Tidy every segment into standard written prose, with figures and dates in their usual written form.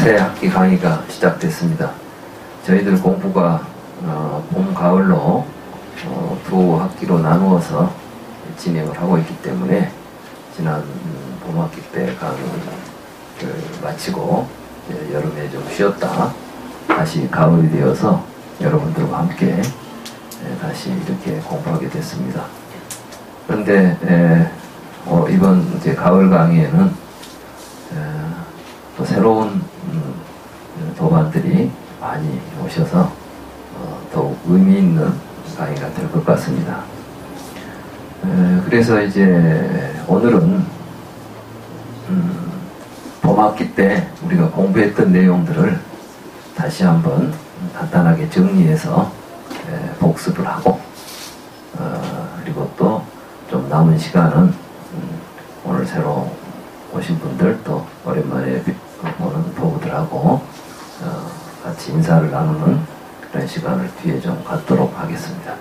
새 학기 강의가 시작됐습니다. 저희들 공부가 봄, 가을로 두 학기로 나누어서 진행을 하고 있기 때문에 지난 봄 학기 때 강의를 마치고 여름에 좀 쉬었다 다시 가을이 되어서 여러분들과 함께 다시 이렇게 공부하게 됐습니다. 그런데 이번 이제 가을 강의에는 또 새로운 도반들이 많이 오셔서 더욱 의미 있는 강의가 될 것 같습니다. 그래서 이제 오늘은 봄학기 때 우리가 공부했던 내용들을 다시 한번 간단하게 정리해서 복습을 하고 그리고 또 좀 남은 시간은 오늘 새로 오신 분들 또 오랜만에 보는 부부들하고 같이 인사를 나누는 그런 시간을 뒤에 좀 갖도록 하겠습니다.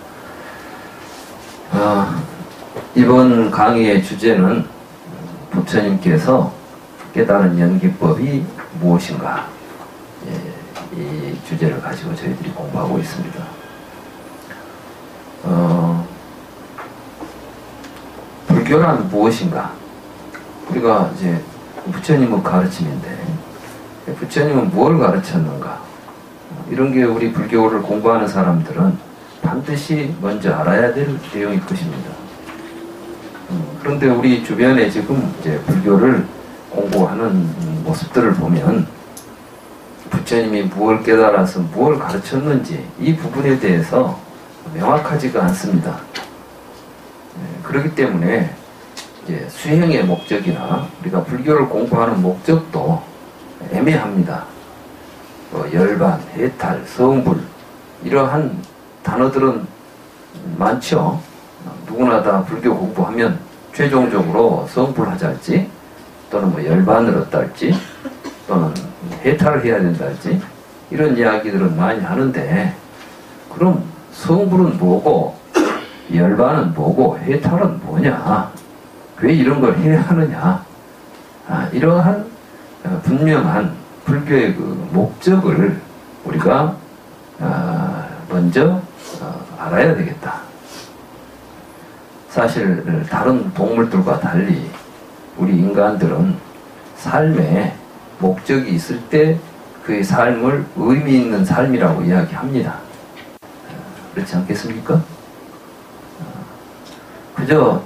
이번 강의의 주제는 부처님께서 깨달은 연기법이 무엇인가, 이 주제를 가지고 저희들이 공부하고 있습니다. 불교란 무엇인가? 우리가 이제 부처님의 가르침인데 부처님은 무엇을 가르쳤는가? 이런 게 우리 불교를 공부하는 사람들은 반드시 먼저 알아야 될 내용일 것입니다. 그런데 우리 주변에 지금 이제 불교를 공부하는 모습들을 보면 부처님이 무엇을 깨달아서 무엇을 가르쳤는지 이 부분에 대해서 명확하지가 않습니다. 그렇기 때문에 이제 수행의 목적이나 우리가 불교를 공부하는 목적도 애매합니다. 열반, 해탈, 성불 이러한 단어들은 많죠. 누구나 다 불교 공부하면 최종적으로 성불하자 할지 또는 뭐 열반을 얻다 할지 또는 해탈을 해야 된다 할지 이런 이야기들은 많이 하는데 그럼 성불은 뭐고 열반은 뭐고 해탈은 뭐냐, 왜 이런 걸 해야 하느냐, 이러한 분명한 불교의 그 목적을 우리가 먼저 알아야 되겠다. 사실 다른 동물들과 달리 우리 인간들은 삶에 목적이 있을 때 그의 삶을 의미 있는 삶이라고 이야기합니다. 그렇지 않겠습니까? 그저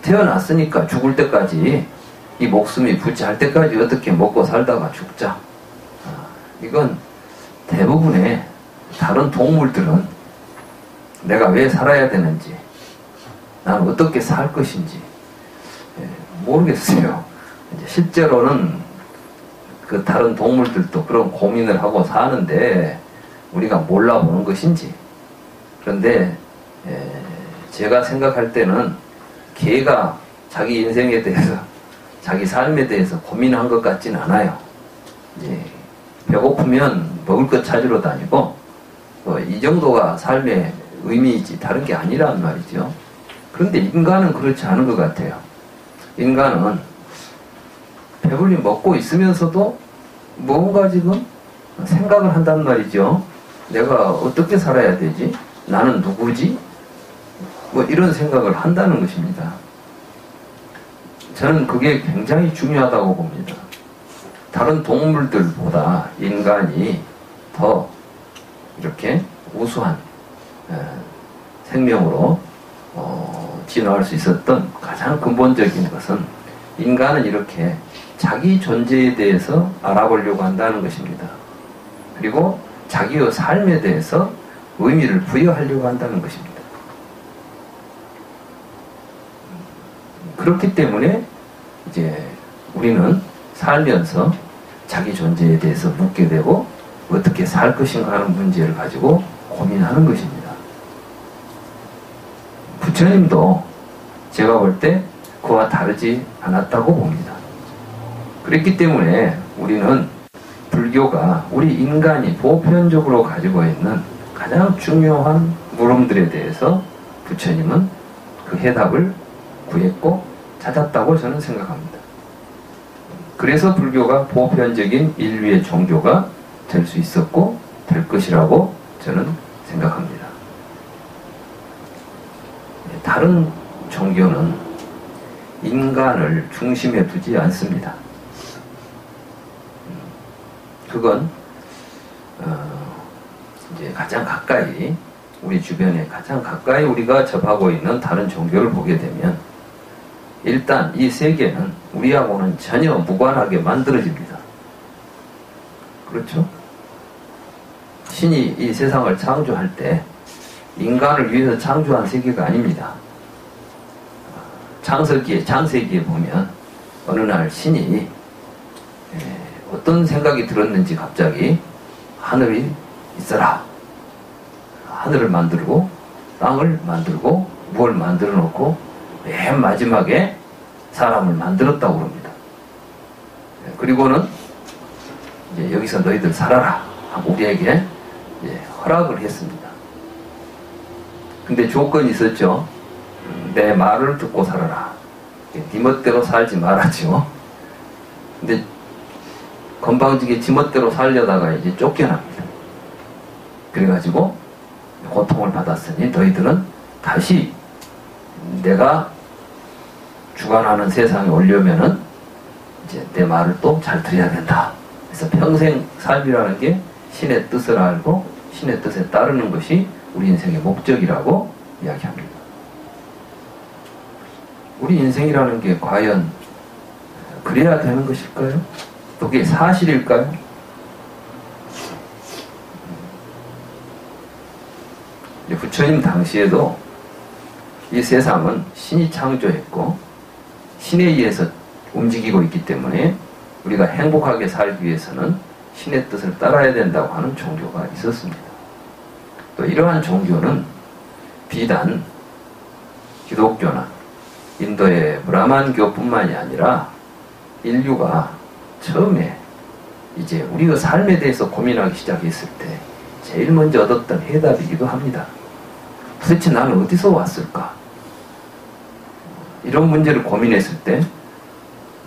태어났으니까 죽을 때까지 이 목숨이 부지할 때까지 어떻게 먹고 살다가 죽자. 이건 대부분의 다른 동물들은 내가 왜 살아야 되는지, 나는 어떻게 살 것인지 모르겠어요. 이제 실제로는 그 다른 동물들도 그런 고민을 하고 사는데 우리가 몰라보는 것인지. 그런데 제가 생각할 때는 개가 자기 인생에 대해서 자기 삶에 대해서 고민한 것 같진 않아요. 이제 배고프면 먹을 것 찾으러 다니고 이 정도가 삶의 의미이지 다른 게 아니란 말이죠. 그런데 인간은 그렇지 않은 것 같아요. 인간은 배불리 먹고 있으면서도 뭔가 지금 생각을 한단 말이죠. 내가 어떻게 살아야 되지? 나는 누구지? 뭐 이런 생각을 한다는 것입니다. 저는 그게 굉장히 중요하다고 봅니다. 다른 동물들보다 인간이 더 이렇게 우수한 생명으로 진화할 수 있었던 가장 근본적인 것은 인간은 이렇게 자기 존재에 대해서 알아보려고 한다는 것입니다. 그리고 자기의 삶에 대해서 의미를 부여하려고 한다는 것입니다. 그렇기 때문에 이제 우리는 살면서 자기 존재에 대해서 묻게 되고 어떻게 살 것인가 하는 문제를 가지고 고민하는 것입니다. 부처님도 제가 볼 때 그와 다르지 않았다고 봅니다. 그렇기 때문에 우리는 불교가 우리 인간이 보편적으로 가지고 있는 가장 중요한 물음들에 대해서 부처님은 그 해답을 구했고 찾았다고 저는 생각합니다. 그래서 불교가 보편적인 인류의 종교가 될 수 있었고 될 것이라고 저는 생각합니다. 다른 종교는 인간을 중심에 두지 않습니다. 그건 이제 가장 가까이, 우리 주변에 가장 가까이 우리가 접하고 있는 다른 종교를 보게 되면 일단 이 세계는 우리하고는 전혀 무관하게 만들어집니다. 그렇죠? 신이 이 세상을 창조할 때 인간을 위해서 창조한 세계가 아닙니다. 창세기에 보면 어느 날 신이 어떤 생각이 들었는지 갑자기 하늘이 있어라. 하늘을 만들고 땅을 만들고 무엇을 만들어 놓고 맨 마지막에 사람을 만들었다고 합니다. 그리고는 이제 여기서 너희들 살아라 하고 우리에게 허락을 했습니다. 근데 조건이 있었죠. 내 말을 듣고 살아라. 네 멋대로 살지 말았죠. 근데 건방지게 지 멋대로 살려다가 이제 쫓겨납니다. 그래가지고 고통을 받았으니 너희들은 다시 내가 주관하는 세상에 오려면은 이제 내 말을 또 잘 들어야 된다. 그래서 평생 삶이라는 게 신의 뜻을 알고 신의 뜻에 따르는 것이 우리 인생의 목적이라고 이야기합니다. 우리 인생이라는 게 과연 그래야 되는 것일까요? 또 그게 사실일까요? 부처님 당시에도 이 세상은 신이 창조했고 신에 의해서 움직이고 있기 때문에 우리가 행복하게 살기 위해서는 신의 뜻을 따라야 된다고 하는 종교가 있었습니다. 또 이러한 종교는 비단 기독교나 인도의 브라만교뿐만이 아니라 인류가 처음에 이제 우리의 삶에 대해서 고민하기 시작했을 때 제일 먼저 얻었던 해답이기도 합니다. 도대체 나는 어디서 왔을까? 이런 문제를 고민했을 때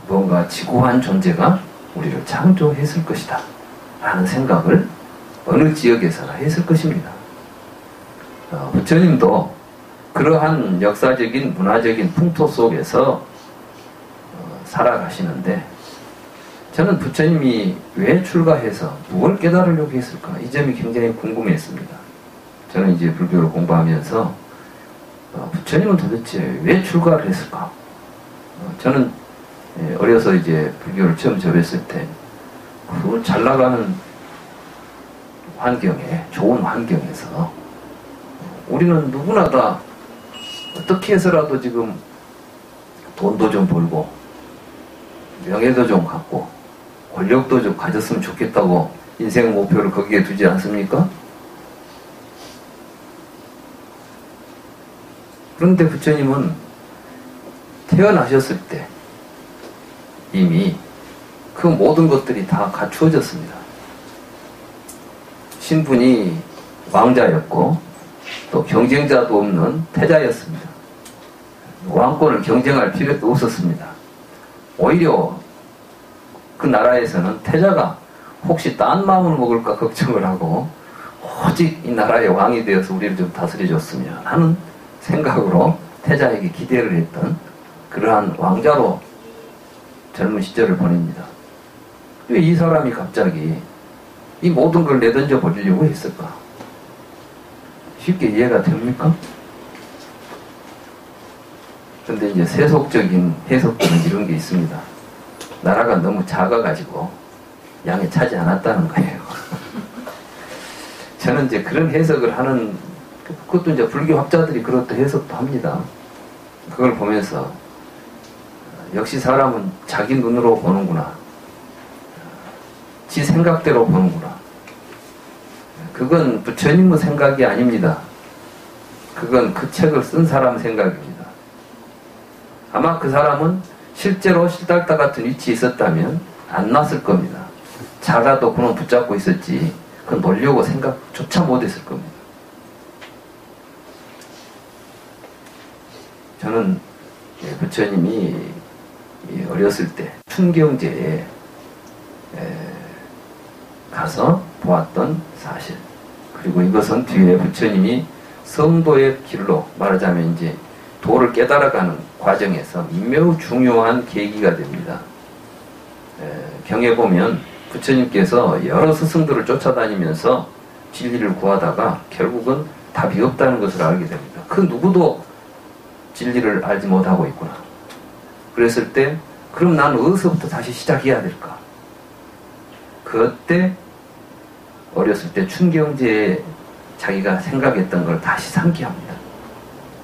뭔가 지고한 존재가 우리를 창조했을 것이다 라는 생각을 어느 지역에서나 했을 것입니다. 부처님도 그러한 역사적인 문화적인 풍토 속에서 살아가시는데 저는 부처님이 왜 출가해서 무엇을 깨달으려고 했을까? 이 점이 굉장히 궁금했습니다. 저는 이제 불교를 공부하면서 부처님은 도대체 왜 출가를 했을까? 저는 어려서 이제 불교를 처음 접했을 때 그 잘 나가는 환경에, 좋은 환경에서 우리는 누구나 다 어떻게 해서라도 지금 돈도 좀 벌고 명예도 좀 갖고 권력도 좀 가졌으면 좋겠다고 인생 목표를 거기에 두지 않습니까? 그런데 부처님은 태어나셨을 때 이미 그 모든 것들이 다 갖추어졌습니다. 신분이 왕자였고 또 경쟁자도 없는 태자였습니다. 왕권을 경쟁할 필요도 없었습니다. 오히려 그 나라에서는 태자가 혹시 딴 마음을 먹을까 걱정을 하고 오직 이 나라의 왕이 되어서 우리를 좀 다스려줬으면 하는 생각으로 태자에게 기대를 했던 그러한 왕자로 젊은 시절을 보냅니다. 왜 이 사람이 갑자기 이 모든 걸 내던져 버리려고 했을까? 쉽게 이해가 됩니까? 그런데 이제 세속적인 해석들은 이런 게 있습니다. 나라가 너무 작아가지고 양이 차지 않았다는 거예요. 저는 이제 그런 해석을 하는, 그것도 이제 불교 학자들이 그렇다 해석도 합니다. 그걸 보면서 역시 사람은 자기 눈으로 보는구나. 지 생각대로 보는구나. 그건 부처님의 생각이 아닙니다. 그건 그 책을 쓴 사람 생각입니다. 아마 그 사람은 실제로 실달다 같은 위치에 있었다면 안 났을 겁니다. 작아도 그놈 붙잡고 있었지 그건 놀려고 생각조차 못했을 겁니다. 저는 부처님이 어렸을 때 춘경제에 가서 보았던 사실, 그리고 이것은 뒤에 부처님이 성도의 길로, 말하자면 이제 도를 깨달아가는 과정에서 매우 중요한 계기가 됩니다. 경에 보면 부처님께서 여러 스승들을 쫓아다니면서 진리를 구하다가 결국은 답이 없다는 것을 알게 됩니다. 그 누구도 진리를 알지 못하고 있구나. 그랬을 때 그럼 난 어디서부터 다시 시작해야 될까? 그때 어렸을 때 춘경제에 자기가 생각했던 걸 다시 상기합니다.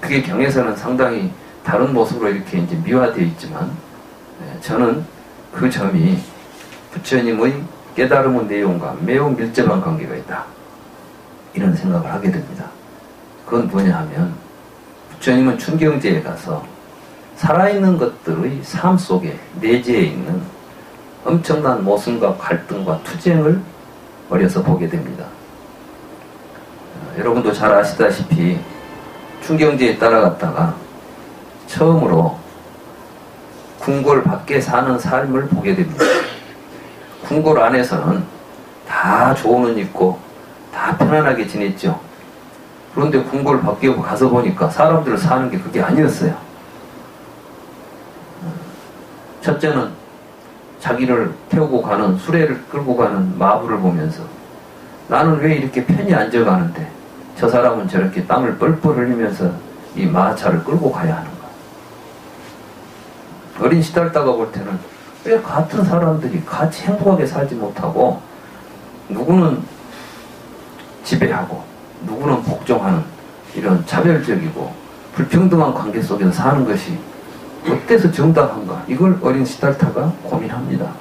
그게 경에서는 상당히 다른 모습으로 이렇게 이제 미화되어 있지만, 저는 그 점이 부처님의 깨달음의 내용과 매우 밀접한 관계가 있다, 이런 생각을 하게 됩니다. 그건 뭐냐 하면, 부처님은 춘경제에 가서 살아있는 것들의 삶 속에 내재해 있는 엄청난 모순과 갈등과 투쟁을 어려서 보게 됩니다. 여러분도 잘 아시다시피 춘경제에 따라갔다가 처음으로 궁궐 밖에 사는 삶을 보게 됩니다. 궁궐 안에서는 다 좋은 옷 입고 다 편안하게 지냈죠. 그런데 궁궐 밖에 가서 보니까 사람들 사는 게 그게 아니었어요. 첫째는 자기를 태우고 가는, 수레를 끌고 가는 마부를 보면서 나는 왜 이렇게 편히 앉아가는데 저 사람은 저렇게 땀을 뻘뻘 흘리면서 이 마차를 끌고 가야 하는가. 어린 시달다가 볼 때는 왜 같은 사람들이 같이 행복하게 살지 못하고 누구는 지배하고 누구는 복종하는 이런 차별적이고 불평등한 관계 속에서 사는 것이 어때서 정당한가, 이걸 어린 시달타가 고민합니다.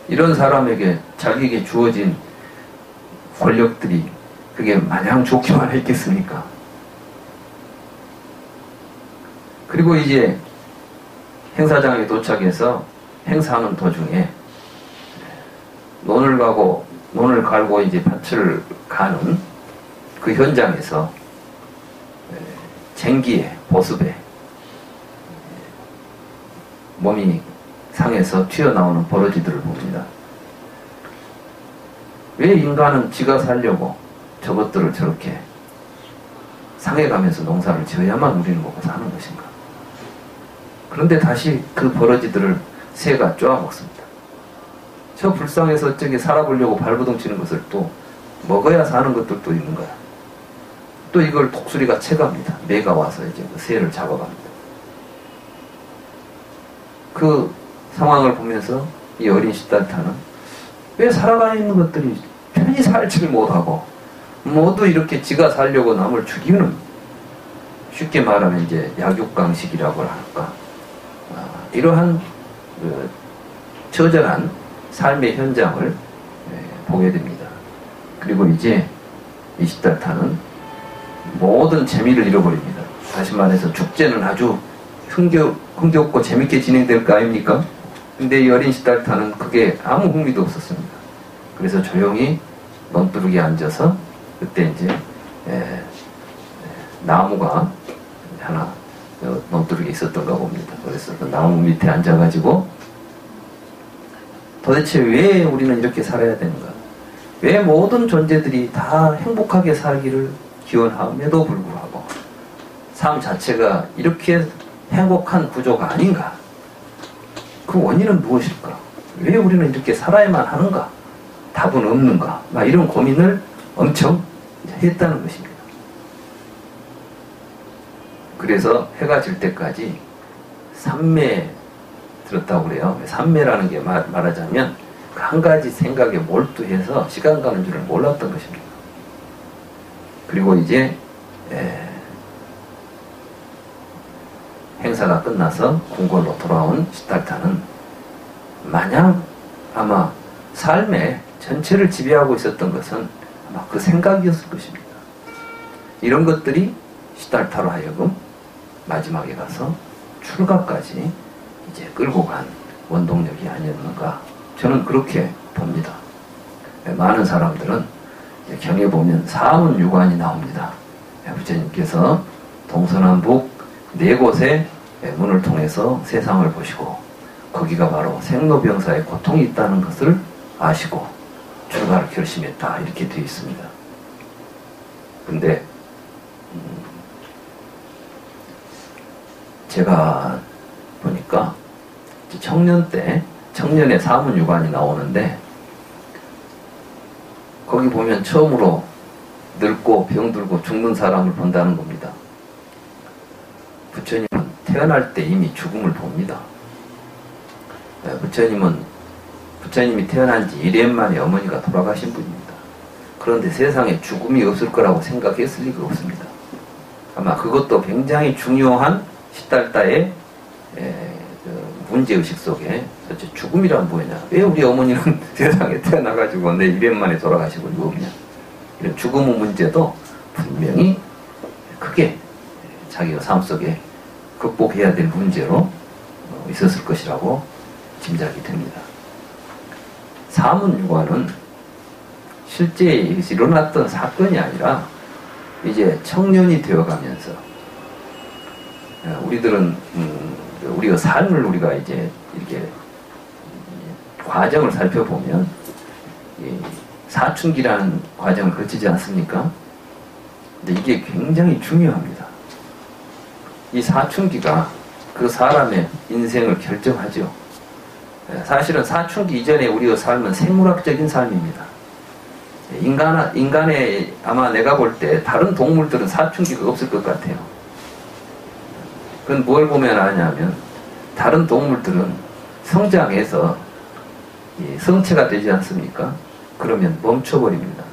이런 사람에게 자기에게 주어진 권력들이 그게 마냥 좋기만 했겠습니까? 그리고 이제 행사장에 도착해서 행사하는 도중에 논을 갈고 이제 밭을 가는 그 현장에서 쟁기에, 보습에 몸이 상해서 튀어나오는 버러지들을 봅니다. 왜 인간은 지가 살려고 저것들을 저렇게 상해가면서 농사를 지어야만 우리는 먹고 사는 것인가? 그런데 다시 그 버러지들을 새가 쪼아먹습니다. 저 불쌍해서 저기 살아보려고 발버둥 치는 것을 또 먹어야 사는 것들도 있는 거야. 또 이걸 독수리가 채갑니다. 매가 와서 이제 그 새를 잡아갑니다. 그 상황을 보면서 이 어린 시달타는 왜 살아가 있는 것들이 편히 살지를 못하고 모두 이렇게 지가 살려고 남을 죽이는, 쉽게 말하면 이제 약육강식이라고 할까, 이러한 그 처절한 삶의 현장을 보게 됩니다. 그리고 이제 이 시달타는 모든 재미를 잃어버립니다. 다시 말해서 축제는 아주 흥겹고 재밌게 진행될 거 아닙니까? 근데 이 어린 시달타는 그게 아무 흥미도 없었습니다. 그래서 조용히 논두룩에 앉아서, 그때 이제 나무가 하나 논두룩에 있었던가 봅니다. 그래서 그 나무 밑에 앉아가지고 도대체 왜 우리는 이렇게 살아야 되는가? 왜 모든 존재들이 다 행복하게 살기를 기원함에도 불구하고 삶 자체가 이렇게 행복한 구조가 아닌가? 그 원인은 무엇일까? 왜 우리는 이렇게 살아야만 하는가? 답은 없는가? 막 이런 고민을 엄청 했다는 것입니다. 그래서 해가 질 때까지 삼매에 들었다고 그래요. 삼매라는 게 말하자면 그 한 가지 생각에 몰두해서 시간 가는 줄을 몰랐던 것입니다. 그리고 이제 행사가 끝나서 궁궐로 돌아온 시달타는 마냥 아마 삶의 전체를 지배하고 있었던 것은 아마 그 생각이었을 것입니다. 이런 것들이 시달타로 하여금 마지막에 가서 출가까지 이제 끌고 간 원동력이 아니었는가, 저는 그렇게 봅니다. 많은 사람들은 경에 보면 사문유관이 나옵니다. 부처님께서 동서남북 네 곳에 문을 통해서 세상을 보시고 거기가 바로 생로병사의 고통이 있다는 것을 아시고 출가를 결심했다 이렇게 되어 있습니다. 근데 제가 보니까 청년 때 청년의 사문유관이 나오는데 거기 보면 처음으로 늙고 병들고 죽는 사람을 본다는 겁니다. 부처님은 태어날 때 이미 죽음을 봅니다. 부처님이 태어난 지 1년 만에 어머니가 돌아가신 분입니다. 그런데 세상에 죽음이 없을 거라고 생각했을 리가 없습니다. 아마 그것도 굉장히 중요한 시달다의 문제의식 속에 도대체 죽음이란 뭐냐? 왜 우리 어머니는 세상에 태어나가지고 내 1년 만에 돌아가시고 이거 없냐? 이런 죽음의 문제도 분명히 크게 자기가 삶 속에 극복해야 될 문제로 있었을 것이라고 짐작이 됩니다. 사문유관은 실제 일어났던 사건이 아니라 이제 청년이 되어가면서 우리들은 우리가 삶을 우리가 이제 이렇게 과정을 살펴보면 사춘기라는 과정을 거치지 않습니까? 근데 이게 굉장히 중요합니다. 이 사춘기가 그 사람의 인생을 결정하죠. 사실은 사춘기 이전에 우리의 삶은 생물학적인 삶입니다. 인간의 아마 내가 볼 때 다른 동물들은 사춘기가 없을 것 같아요. 그건 뭘 보면 아냐면 다른 동물들은 성장해서 성체가 되지 않습니까? 그러면 멈춰버립니다.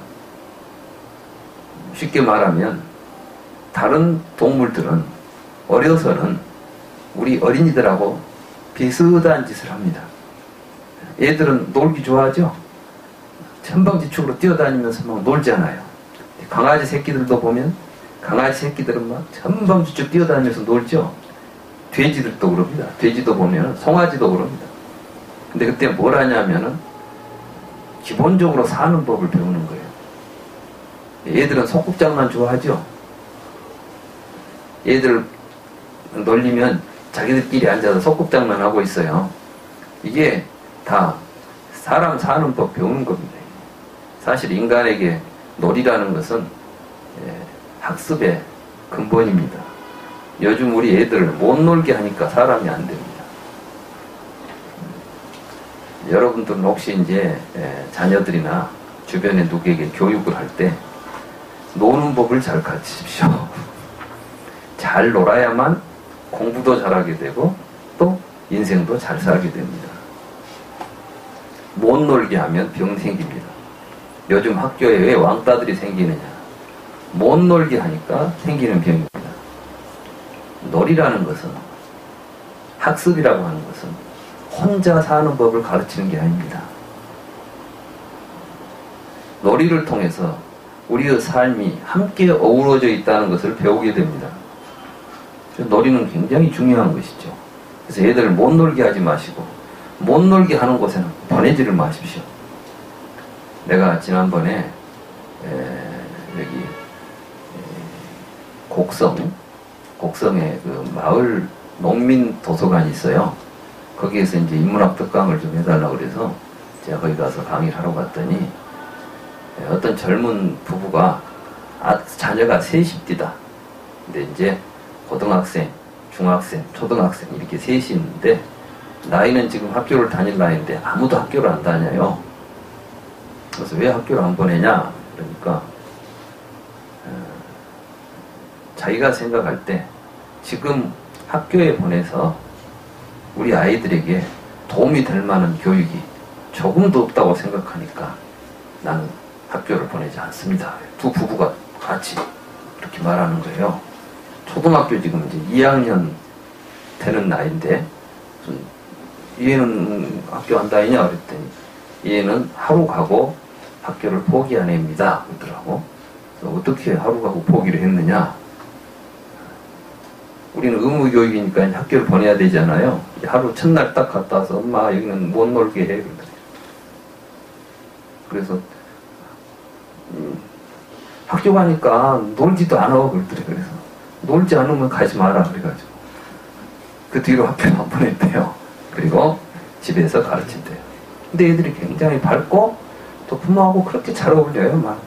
쉽게 말하면 다른 동물들은 어려서는 우리 어린이들하고 비슷한 짓을 합니다. 얘들은 놀기 좋아하죠? 천방지축으로 뛰어다니면서 막 놀잖아요. 강아지 새끼들도 보면 강아지 새끼들은 막 천방지축 뛰어다니면서 놀죠? 돼지들도 그럽니다. 돼지도 보면 송아지도 그럽니다. 근데 그때 뭘 하냐면은 기본적으로 사는 법을 배우는 거예요. 얘들은 소꿉장난 좋아하죠? 얘들 놀리면 자기들끼리 앉아서 소꿉장난 하고 있어요. 이게 다 사람 사는 법 배우는 겁니다. 사실 인간에게 놀이라는 것은 학습의 근본입니다. 요즘 우리 애들 못 놀게 하니까 사람이 안 됩니다. 여러분들은 혹시 이제 자녀들이나 주변에 누구에게 교육을 할 때 노는 법을 잘 가르치십시오. 잘 놀아야만 공부도 잘하게 되고 또 인생도 잘 살게 됩니다. 못 놀게 하면 병 생깁니다. 요즘 학교에 왜 왕따들이 생기느냐? 못 놀게 하니까 생기는 병입니다. 놀이라는 것은, 학습이라고 하는 것은 혼자 사는 법을 가르치는 게 아닙니다. 놀이를 통해서 우리의 삶이 함께 어우러져 있다는 것을 배우게 됩니다. 놀이는 굉장히 중요한 것이죠. 그래서 애들을 못 놀게 하지 마시고 못 놀게 하는 곳에는 보내지를 마십시오. 내가 지난번에 여기 곡성에 그 마을 농민 도서관이 있어요. 거기에서 이제 인문학 특강을 좀 해달라고 그래서 제가 거기 가서 강의를 하러 갔더니 어떤 젊은 부부가 자녀가 셋입니다. 근데 이제 고등학생, 중학생, 초등학생 이렇게 셋이 있는데 나이는 지금 학교를 다닐 나이인데 아무도 학교를 안 다녀요. 그래서 왜 학교를 안 보내냐? 그러니까 자기가 생각할 때 지금 학교에 보내서 우리 아이들에게 도움이 될 만한 교육이 조금도 없다고 생각하니까 나는 학교를 보내지 않습니다. 두 부부가 같이 그렇게 말하는 거예요. 초등학교 지금 이제 2학년 되는 나이인데 얘는 학교 안 다니냐 그랬더니 얘는 하루 가고 학교를 포기 안 합니다 그러더라고. 그래서 어떻게 하루 가고 포기를 했느냐? 우리는 의무교육이니까 학교를 보내야 되잖아요. 하루 첫날 딱 갔다 와서 엄마 여기는 못 놀게 해 그러더라고요. 그래서 학교 가니까 놀지도 않아 그러더라고요. 그래서 놀지 않으면 가지 마라 그래가지고 그 뒤로 학교를 안 보냈대요. 그리고 집에서 가르친대요. 근데 애들이 굉장히 밝고 또 부모하고 그렇게 잘 어울려요. 막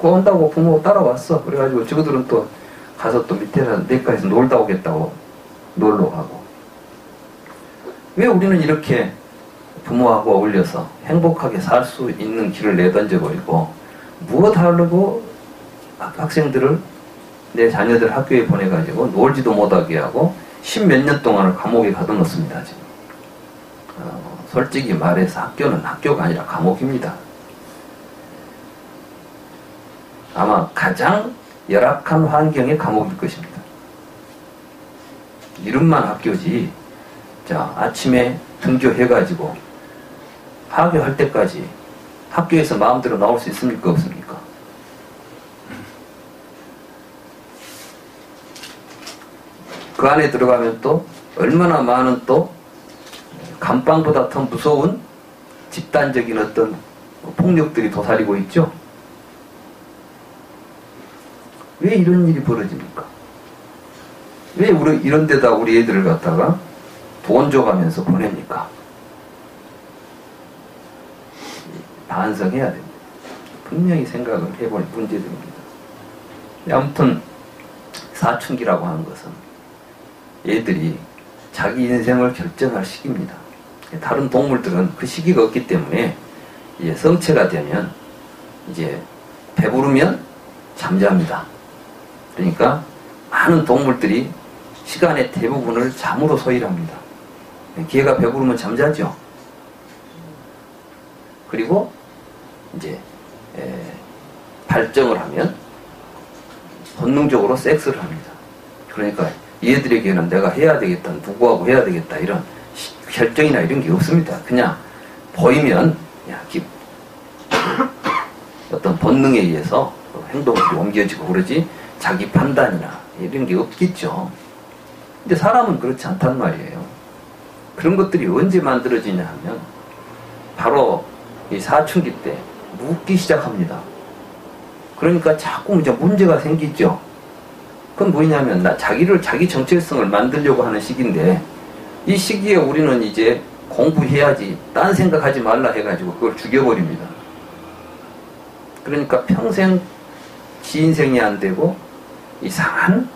온다고 부모 따라왔어. 그래가지고 저들은 또 가서 또 밑에서 내과에서 놀다 오겠다고 놀러 가고. 왜 우리는 이렇게 부모하고 어울려서 행복하게 살 수 있는 길을 내던져 버리고 무엇 하려고 학생들을 내 자녀들 학교에 보내가지고 놀지도 못하게 하고 십몇 년 동안을 감옥에 가둬놓습니다. 지금 솔직히 말해서 학교는 학교가 아니라 감옥입니다. 아마 가장 열악한 환경의 감옥일 것입니다. 이름만 학교지. 자, 아침에 등교해가지고 하교할 때까지 학교에서 마음대로 나올 수 있습니까? 없습니까? 그 안에 들어가면 또 얼마나 많은 또 감방보다 더 무서운 집단적인 어떤 폭력들이 도사리고 있죠. 왜 이런 일이 벌어집니까? 왜 이런 데다 우리 애들을 갖다가 돈 줘가면서 보냅니까? 반성해야 됩니다. 분명히 생각을 해볼 문제들입니다. 아무튼 사춘기라고 하는 것은 애들이 자기 인생을 결정할 시기입니다. 다른 동물들은 그 시기가 없기 때문에 이제 성체가 되면 이제 배부르면 잠잡니다. 그러니까 많은 동물들이 시간의 대부분을 잠으로 소일합니다. 개가 배부르면 잠자죠. 그리고 이제 발정을 하면 본능적으로 섹스를 합니다. 그러니까 얘들에게는 내가 해야 되겠다, 누구하고 해야 되겠다 이런 결정이나 이런 게 없습니다. 그냥 보이면 어떤 본능에 의해서 행동이 옮겨지고 그러지 자기 판단이나 이런 게 없겠죠. 근데 사람은 그렇지 않단 말이에요. 그런 것들이 언제 만들어지냐 하면 바로 이 사춘기 때 묻기 시작합니다. 그러니까 자꾸 이제 문제가 생기죠. 그건 뭐냐면 자기 정체성을 만들려고 하는 시기인데 이 시기에 우리는 이제 공부해야지 딴 생각하지 말라 해가지고 그걸 죽여버립니다. 그러니까 평생 지 인생이 안 되고 이상한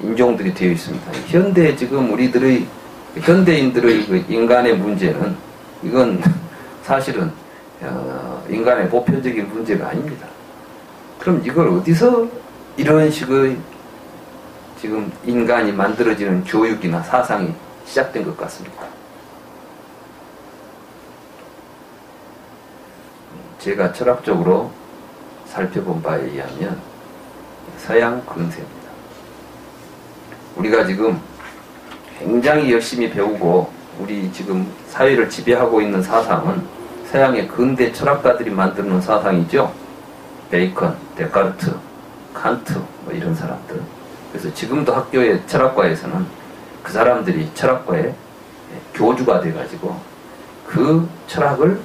인종들이 되어 있습니다. 현대 지금 현대인들의 그 인간의 문제는 이건 사실은 인간의 보편적인 문제가 아닙니다. 그럼 이걸 어디서 이런 식의 지금 인간이 만들어지는 교육이나 사상이 시작된 것 같습니다. 제가 철학적으로 살펴본 바에 의하면 서양 근세입니다. 우리가 지금 굉장히 열심히 배우고 우리 지금 사회를 지배하고 있는 사상은 서양의 근대 철학가들이 만드는 사상이죠. 베이컨, 데카르트, 칸트 뭐 이런 사람들. 그래서 지금도 학교의 철학과에서는 그 사람들이 철학과의 교주가 돼가지고 그 철학을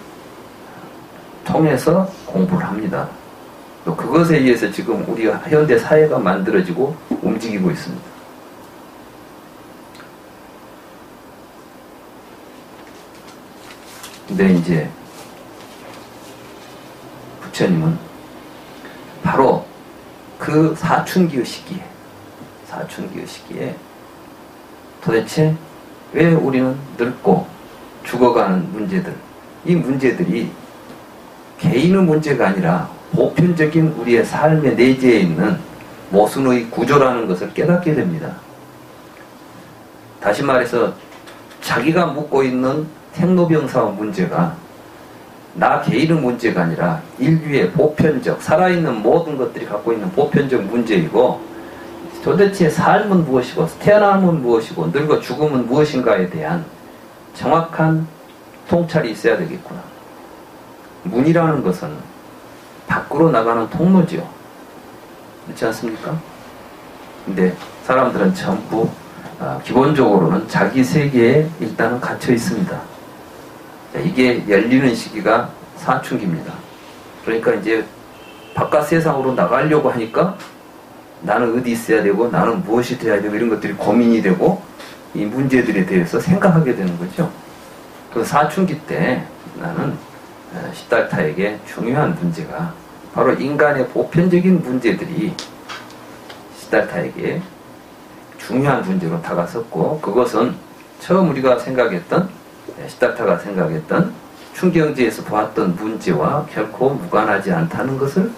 통해서 공부를 합니다. 또 그것에 의해서 지금 우리 현대 사회가 만들어지고 움직이고 있습니다. 근데 이제 부처님은 바로 그 사춘기의 시기에 도대체 왜 우리는 늙고 죽어가는 문제들, 이 문제들이 개인의 문제가 아니라 보편적인 우리의 삶의 내재에 있는 모순의 구조라는 것을 깨닫게 됩니다. 다시 말해서 자기가 묻고 있는 생로병사의 문제가 나 개인의 문제가 아니라 인류의 보편적, 살아있는 모든 것들이 갖고 있는 보편적 문제이고 도대체 삶은 무엇이고 태어남은 무엇이고 늙어 죽음은 무엇인가에 대한 정확한 통찰이 있어야 되겠구나. 문이라는 것은 밖으로 나가는 통로지요. 그렇지 않습니까? 근데 사람들은 전부 기본적으로는 자기 세계에 일단은 갇혀 있습니다. 이게 열리는 시기가 사춘기입니다. 그러니까 이제 바깥 세상으로 나가려고 하니까 나는 어디 있어야 되고 나는 무엇이 돼야 되고 이런 것들이 고민이 되고 이 문제들에 대해서 생각하게 되는 거죠. 그 사춘기 때 나는 시달타에게 중요한 문제가 바로 인간의 보편적인 문제들이 시달타에게 중요한 문제로 다가섰고, 그것은 처음 우리가 생각했던, 시달타가 생각했던 충경지에서 보았던 문제와 결코 무관하지 않다는 것을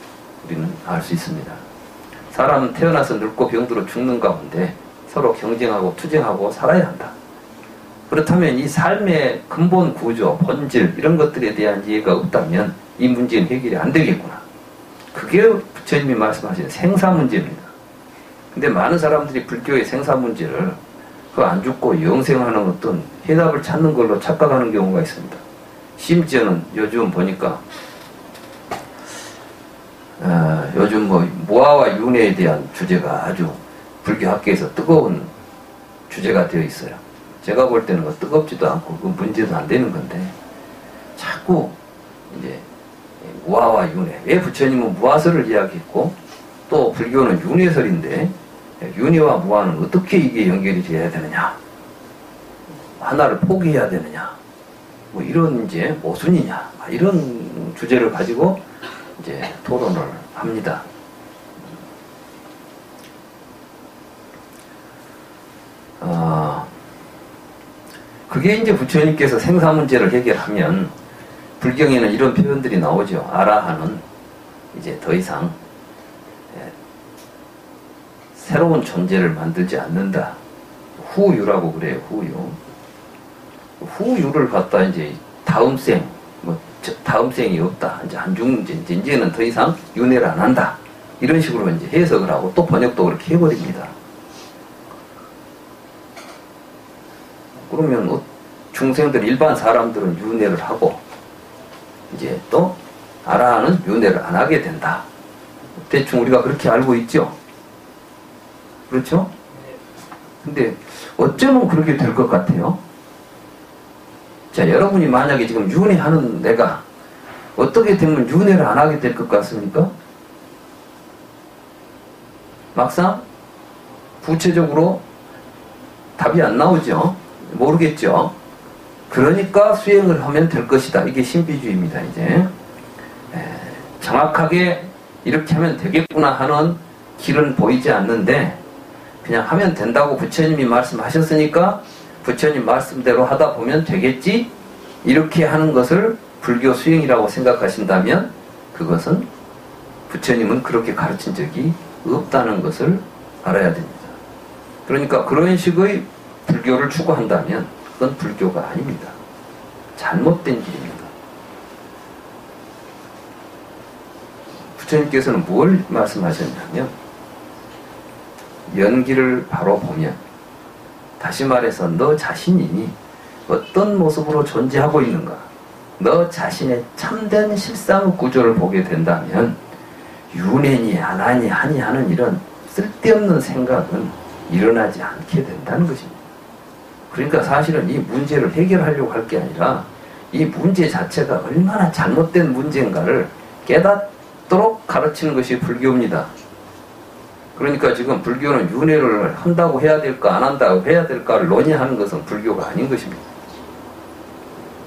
우리는 알 수 있습니다. 사람은 태어나서 늙고 병들어 죽는 가운데 서로 경쟁하고 투쟁하고 살아야 한다. 그렇다면 이 삶의 근본 구조, 본질 이런 것들에 대한 이해가 없다면 이 문제는 해결이 안 되겠구나. 그게 부처님이 말씀하신 생사 문제입니다. 근데 많은 사람들이 불교의 생사 문제를 그 안 죽고 영생하는 어떤 해답을 찾는 걸로 착각하는 경우가 있습니다. 심지어는 요즘 보니까 요즘 무아와 윤회에 대한 주제가 아주 불교 학계에서 뜨거운 주제가 되어 있어요. 제가 볼 때는 뜨겁지도 않고 그 문제도 안 되는 건데 자꾸 이제 무아와 윤회, 왜 부처님은 무아설을 이야기했고 또 불교는 윤회설인데 윤회와 무아는 어떻게 이게 연결이 되어야 되느냐, 하나를 포기해야 되느냐, 뭐 이런 이제 모순이냐, 이런 주제를 가지고 이제 토론을 합니다. 그게 이제 부처님께서 생사 문제를 해결하면 불경에는 이런 표현들이 나오죠. 아라한은 이제 더 이상 새로운 존재를 만들지 않는다. 후유라고 그래요. 후유. 후유를 갖다 이제 다음 생, 다음 생이 없다. 이제 이제는 더 이상 윤회를 안 한다. 이런 식으로 이제 해석을 하고 또 번역도 그렇게 해버립니다. 그러면 중생들, 일반 사람들은 윤회를 하고 이제 또 아라한은 윤회를 안 하게 된다. 대충 우리가 그렇게 알고 있죠. 그렇죠? 근데 어쩌면 그렇게 될 것 같아요. 자, 여러분이 만약에 지금 윤회하는 내가 어떻게 되면 윤회를 안 하게 될 것 같습니까? 막상 구체적으로 답이 안 나오죠. 모르겠죠. 그러니까 수행을 하면 될 것이다. 이게 신비주의입니다. 이제 정확하게 이렇게 하면 되겠구나 하는 길은 보이지 않는데 그냥 하면 된다고 부처님이 말씀하셨으니까 부처님 말씀대로 하다 보면 되겠지, 이렇게 하는 것을 불교 수행이라고 생각하신다면 그것은 부처님은 그렇게 가르친 적이 없다는 것을 알아야 됩니다. 그러니까 그런 식의 불교를 추구한다면 그건 불교가 아닙니다. 잘못된 길입니다. 부처님께서는 뭘 말씀하셨냐면 연기를 바로 보면, 다시 말해서 너 자신이 어떤 모습으로 존재하고 있는가, 너 자신의 참된 실상의 구조를 보게 된다면 윤회니 안 하니 하니 하는 이런 쓸데없는 생각은 일어나지 않게 된다는 것입니다. 그러니까 사실은 이 문제를 해결하려고 할 게 아니라 이 문제 자체가 얼마나 잘못된 문제인가를 깨닫도록 가르치는 것이 불교입니다. 그러니까 지금 불교는 윤회를 한다고 해야 될까 안 한다고 해야 될까를 논의하는 것은 불교가 아닌 것입니다.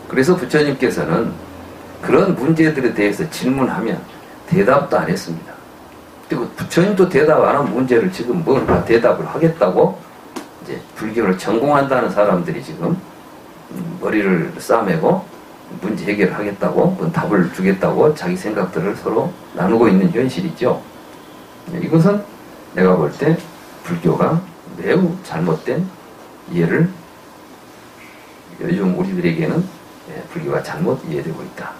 그래서 부처님께서는 그런 문제들에 대해서 질문하면 대답도 안 했습니다. 그리고 부처님도 대답 안 한 문제를 지금 뭔가 대답을 하겠다고 이제 불교를 전공한다는 사람들이 지금 머리를 싸매고 문제 해결을 하겠다고, 답을 주겠다고 자기 생각들을 서로 나누고 있는 현실이죠. 이것은 내가 볼 때 불교가 매우 잘못된 이해를, 요즘 우리들에게는 불교가 잘못 이해되고 있다.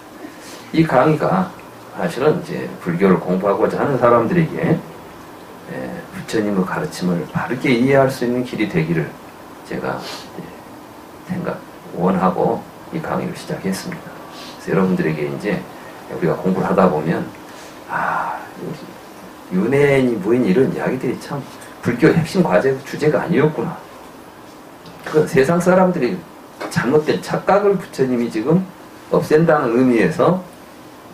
이 강의가 사실은 이제 불교를 공부하고자 하는 사람들에게 부처님의 가르침을 바르게 이해할 수 있는 길이 되기를 제가 원하고 이 강의를 시작했습니다. 그래서 여러분들에게 이제 우리가 공부를 하다 보면 윤회니 뭐니 이런 이야기들이 참 불교의 핵심 과제 주제가 아니었구나. 그 세상 사람들이 잘못된 착각을 부처님이 지금 없앤다는 의미에서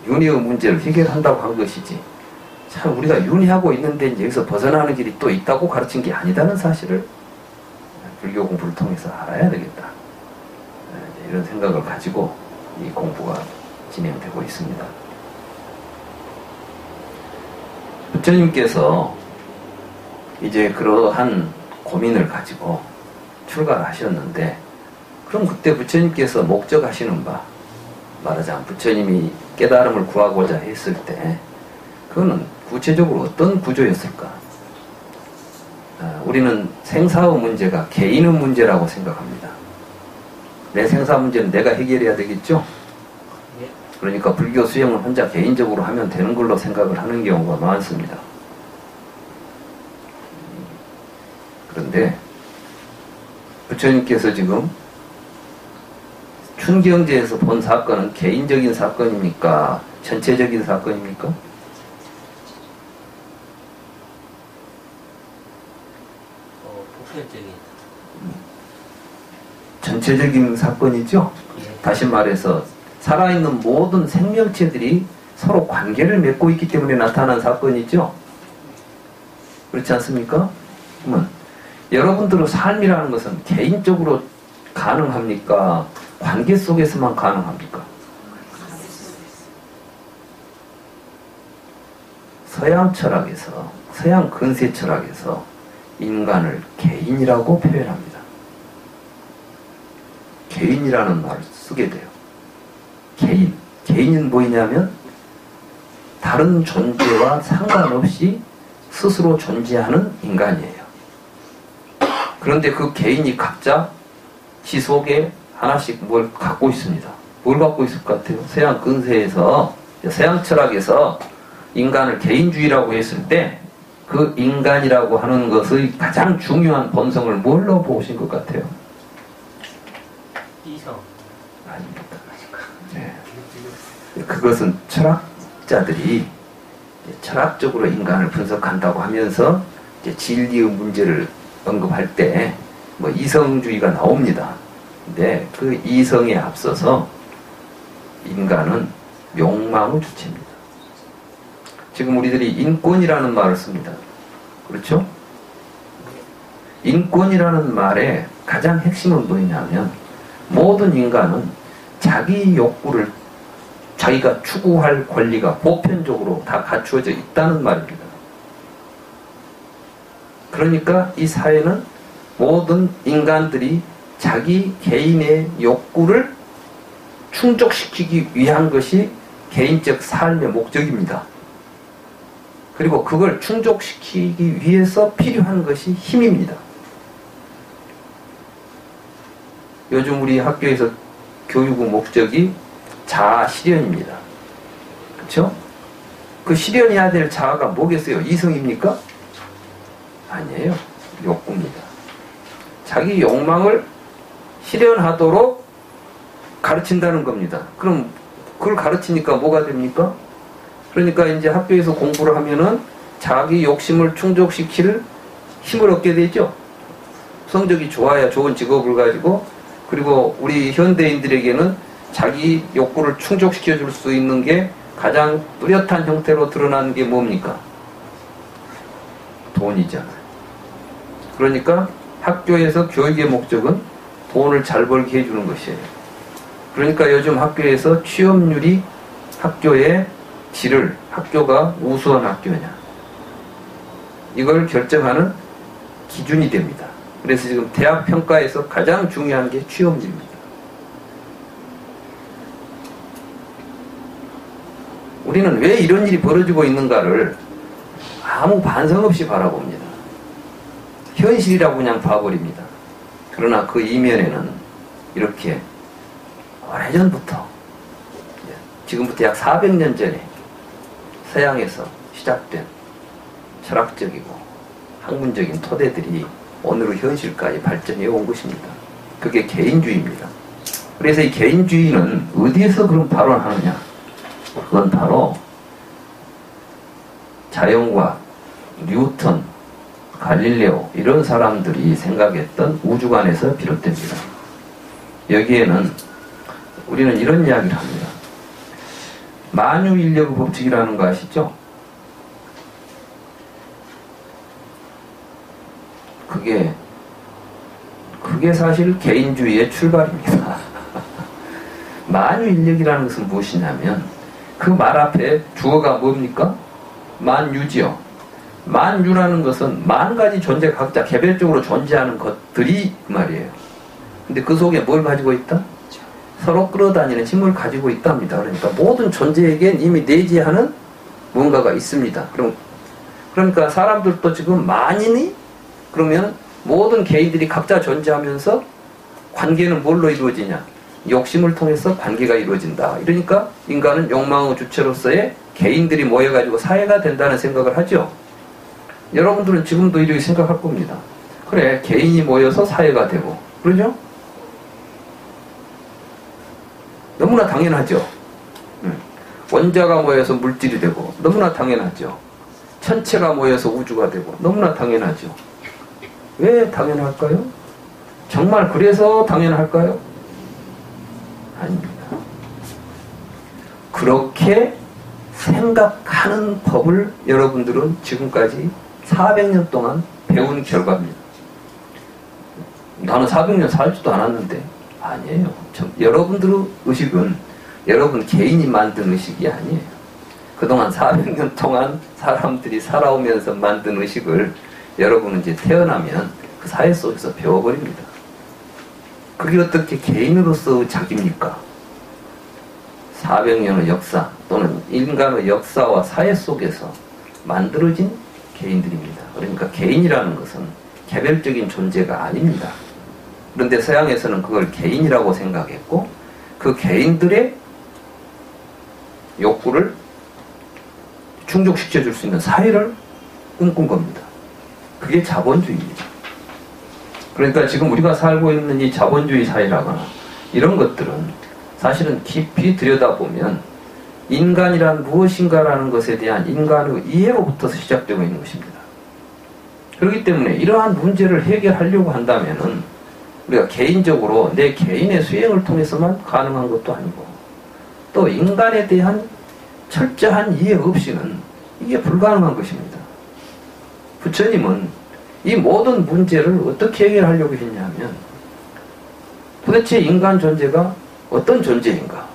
윤회의 문제를 해결한다고 한 것이지, 참 우리가 윤회하고 있는데 이제 여기서 벗어나는 길이 또 있다고 가르친 게 아니다는 사실을 불교 공부를 통해서 알아야 되겠다. 이런 생각을 가지고 이 공부가 진행되고 있습니다. 부처님께서 이제 그러한 고민을 가지고 출가를 하셨는데, 그럼 그때 부처님께서 목적하시는 바, 말하자면 부처님이 깨달음을 구하고자 했을 때 그거는 구체적으로 어떤 구조였을까? 우리는 생사의 문제가 개인의 문제라고 생각합니다. 내 생사 문제는 내가 해결해야 되겠죠? 그러니까 불교 수행은 혼자 개인적으로 하면 되는 걸로 생각을 하는 경우가 많습니다. 그런데 부처님께서 지금 춘경제에서 본 사건은 개인적인 사건입니까? 전체적인 사건입니까? 보편적인. 전체적인 사건이죠? 다시 말해서 살아있는 모든 생명체들이 서로 관계를 맺고 있기 때문에 나타난 사건이죠? 그렇지 않습니까? 그러면 여러분들의 삶이라는 것은 개인적으로 가능합니까? 관계 속에서만 가능합니까? 서양 철학에서, 서양 근세 철학에서 인간을 개인이라고 표현합니다. 개인이라는 말을 쓰게 돼요. 개인. 개인은 뭐냐면 다른 존재와 상관없이 스스로 존재하는 인간이에요. 그런데 그 개인이 각자 지 속에 하나씩 뭘 갖고 있습니다. 뭘 갖고 있을 것 같아요? 서양 근세에서, 서양 철학에서 인간을 개인주의라고 했을 때 그 인간이라고 하는 것의 가장 중요한 본성을 뭘로 보신 것 같아요? 이성. 아닙니다. 네. 그것은 철학자들이 철학적으로 인간을 분석한다고 하면서 이제 진리의 문제를 언급할 때 뭐 이성주의가 나옵니다. 근데 그 이성에 앞서서 인간은 욕망의 주체입니다. 지금 우리들이 인권이라는 말을 씁니다. 그렇죠? 인권이라는 말의 가장 핵심은 뭐냐면 모든 인간은 자기 욕구를 자기가 추구할 권리가 보편적으로 다 갖추어져 있다는 말입니다. 그러니까 이 사회는 모든 인간들이 자기 개인의 욕구를 충족시키기 위한 것이 개인적 삶의 목적입니다. 그리고 그걸 충족시키기 위해서 필요한 것이 힘입니다. 요즘 우리 학교에서 교육의 목적이 자아 실현입니다. 그렇죠? 그 실현해야 될 자아가 뭐겠어요? 이성입니까? 아니에요. 욕구입니다. 자기 욕망을 실현하도록 가르친다는 겁니다. 그럼 그걸 가르치니까 뭐가 됩니까? 그러니까 이제 학교에서 공부를 하면은 자기 욕심을 충족시킬 힘을 얻게 되죠. 성적이 좋아야 좋은 직업을 가지고, 그리고 우리 현대인들에게는 자기 욕구를 충족시켜 줄 수 있는 게 가장 뚜렷한 형태로 드러나는 게 뭡니까? 돈이잖아요. 그러니까 학교에서 교육의 목적은 돈을 잘 벌게 해주는 것이에요. 그러니까 요즘 학교에서 취업률이 학교의 질을, 학교가 우수한 학교냐, 이걸 결정하는 기준이 됩니다. 그래서 지금 대학 평가에서 가장 중요한 게 취업률입니다. 우리는 왜 이런 일이 벌어지고 있는가를 아무 반성 없이 바라봅니다. 현실이라고 그냥 봐버립니다. 그러나 그 이면에는 이렇게 오래전부터, 지금부터 약 400년 전에 서양에서 시작된 철학적이고 학문적인 토대들이 오늘의 현실까지 발전해 온 것입니다. 그게 개인주의입니다. 그래서 이 개인주의는 어디에서 그럼 발원하느냐? 그건 바로 자연과학, 뉴턴, 갈릴레오 이런 사람들이 생각했던 우주관에서 비롯됩니다. 여기에는 우리는 이런 이야기를 합니다. 만유인력의 법칙이라는 거 아시죠? 그게 그게 사실 개인주의의 출발입니다. 만유인력이라는 것은 무엇이냐면 그 말 앞에 주어가 뭡니까? 만유지요. 만유라는 것은 만 가지 존재 각자 개별적으로 존재하는 것들이 그 말이에요. 근데 그 속에 뭘 가지고 있다? 서로 끌어다니는 힘을 가지고 있답니다. 그러니까 모든 존재에겐 이미 내재하는 뭔가가 있습니다. 그러니까 사람들도 지금 만인이 그러면 모든 개인들이 각자 존재하면서 관계는 뭘로 이루어지냐? 욕심을 통해서 관계가 이루어진다. 이러니까 인간은 욕망의 주체로서의 개인들이 모여가지고 사회가 된다는 생각을 하죠. 여러분들은 지금도 이렇게 생각할 겁니다. 그래, 개인이 모여서 사회가 되고 그러죠? 너무나 당연하죠. 원자가 모여서 물질이 되고 너무나 당연하죠. 천체가 모여서 우주가 되고 너무나 당연하죠. 왜 당연할까요? 정말 그래서 당연할까요? 아닙니다. 그렇게 생각하는 법을 여러분들은 지금까지 400년 동안 배운 결과입니다. 나는 400년 살지도 않았는데 아니에요. 여러분들의 의식은 여러분 개인이 만든 의식이 아니에요. 그동안 400년 동안 사람들이 살아오면서 만든 의식을 여러분은 이제 태어나면 그 사회 속에서 배워버립니다. 그게 어떻게 개인으로서의 자기입니까? 400년의 역사 또는 인간의 역사와 사회 속에서 만들어진 개인들입니다. 그러니까 개인이라는 것은 개별적인 존재가 아닙니다. 그런데 서양에서는 그걸 개인이라고 생각했고 그 개인들의 욕구를 충족시켜줄 수 있는 사회를 꿈꾼 겁니다. 그게 자본주의입니다. 그러니까 지금 우리가 살고 있는 이 자본주의 사회라거나 이런 것들은 사실은 깊이 들여다보면 인간이란 무엇인가라는 것에 대한 인간의 이해로부터 시작되고 있는 것입니다. 그렇기 때문에 이러한 문제를 해결하려고 한다면은 우리가 개인적으로 내 개인의 수행을 통해서만 가능한 것도 아니고 또 인간에 대한 철저한 이해 없이는 이게 불가능한 것입니다. 부처님은 이 모든 문제를 어떻게 해결하려고 했냐면 도대체 인간 존재가 어떤 존재인가?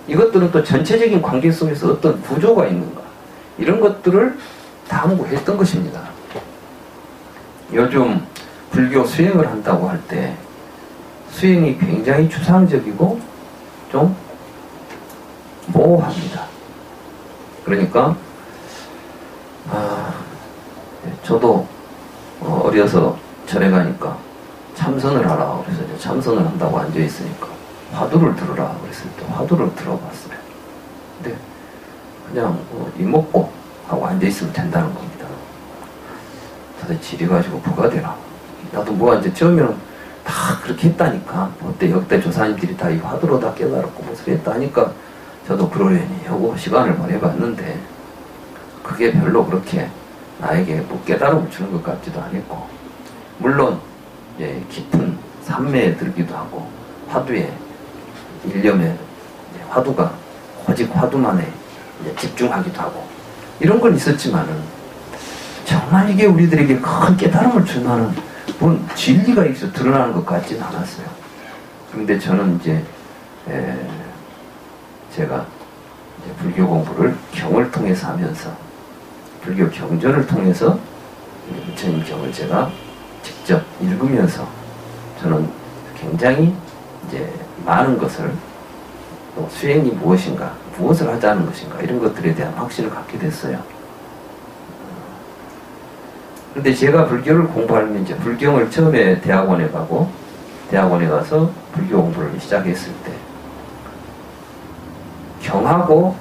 이것들은 또 전체적인 관계 속에서 어떤 구조가 있는가? 이런 것들을 탐구했던 것입니다. 요즘 불교 수행을 한다고 할 때 수행이 굉장히 추상적이고 좀 모호합니다. 그러니까 저도 어려서 절에 가니까 참선을 하라 그래서 이제 참선을 한다고 앉아있으니까 화두를 들으라 그랬을 때 화두를 들어봤어요. 근데 그냥 이먹고 하고 앉아있으면 된다는 겁니다. 도대체 이래가지고 뭐가 되나. 나도 뭐 이제 처음에는 다 그렇게 했다니까 어때 역대 조사님들이 다 이 화두로 다 깨달았고 무엇을 했다 하니까 저도 그러려니 하고 시간을 보내봤는데 그게 별로 그렇게 나에게 뭐 깨달음을 주는 것 같지도 않았고 물론 깊은 산매에 들기도 하고 화두에 일념에 화두가 오직 화두만에 집중하기도 하고 이런 건 있었지만은 정말 이게 우리들에게 큰 깨달음을 준다는 뭔 진리가 있어 드러나는 것 같지는 않았어요. 그런데 저는 이제 제가 이제 불교 공부를 경을 통해서 하면서 불교 경전을 통해서 부처님 경을 제가 직접 읽으면서 저는 굉장히 이제 많은 것을 또 수행이 무엇인가, 무엇을 하자는 것인가 이런 것들에 대한 확신을 갖게 됐어요. 그런데 제가 불교를 공부하면 이제 불경을 처음에 대학원에 가고 대학원에 가서 불교 공부를 시작했을 때 경하고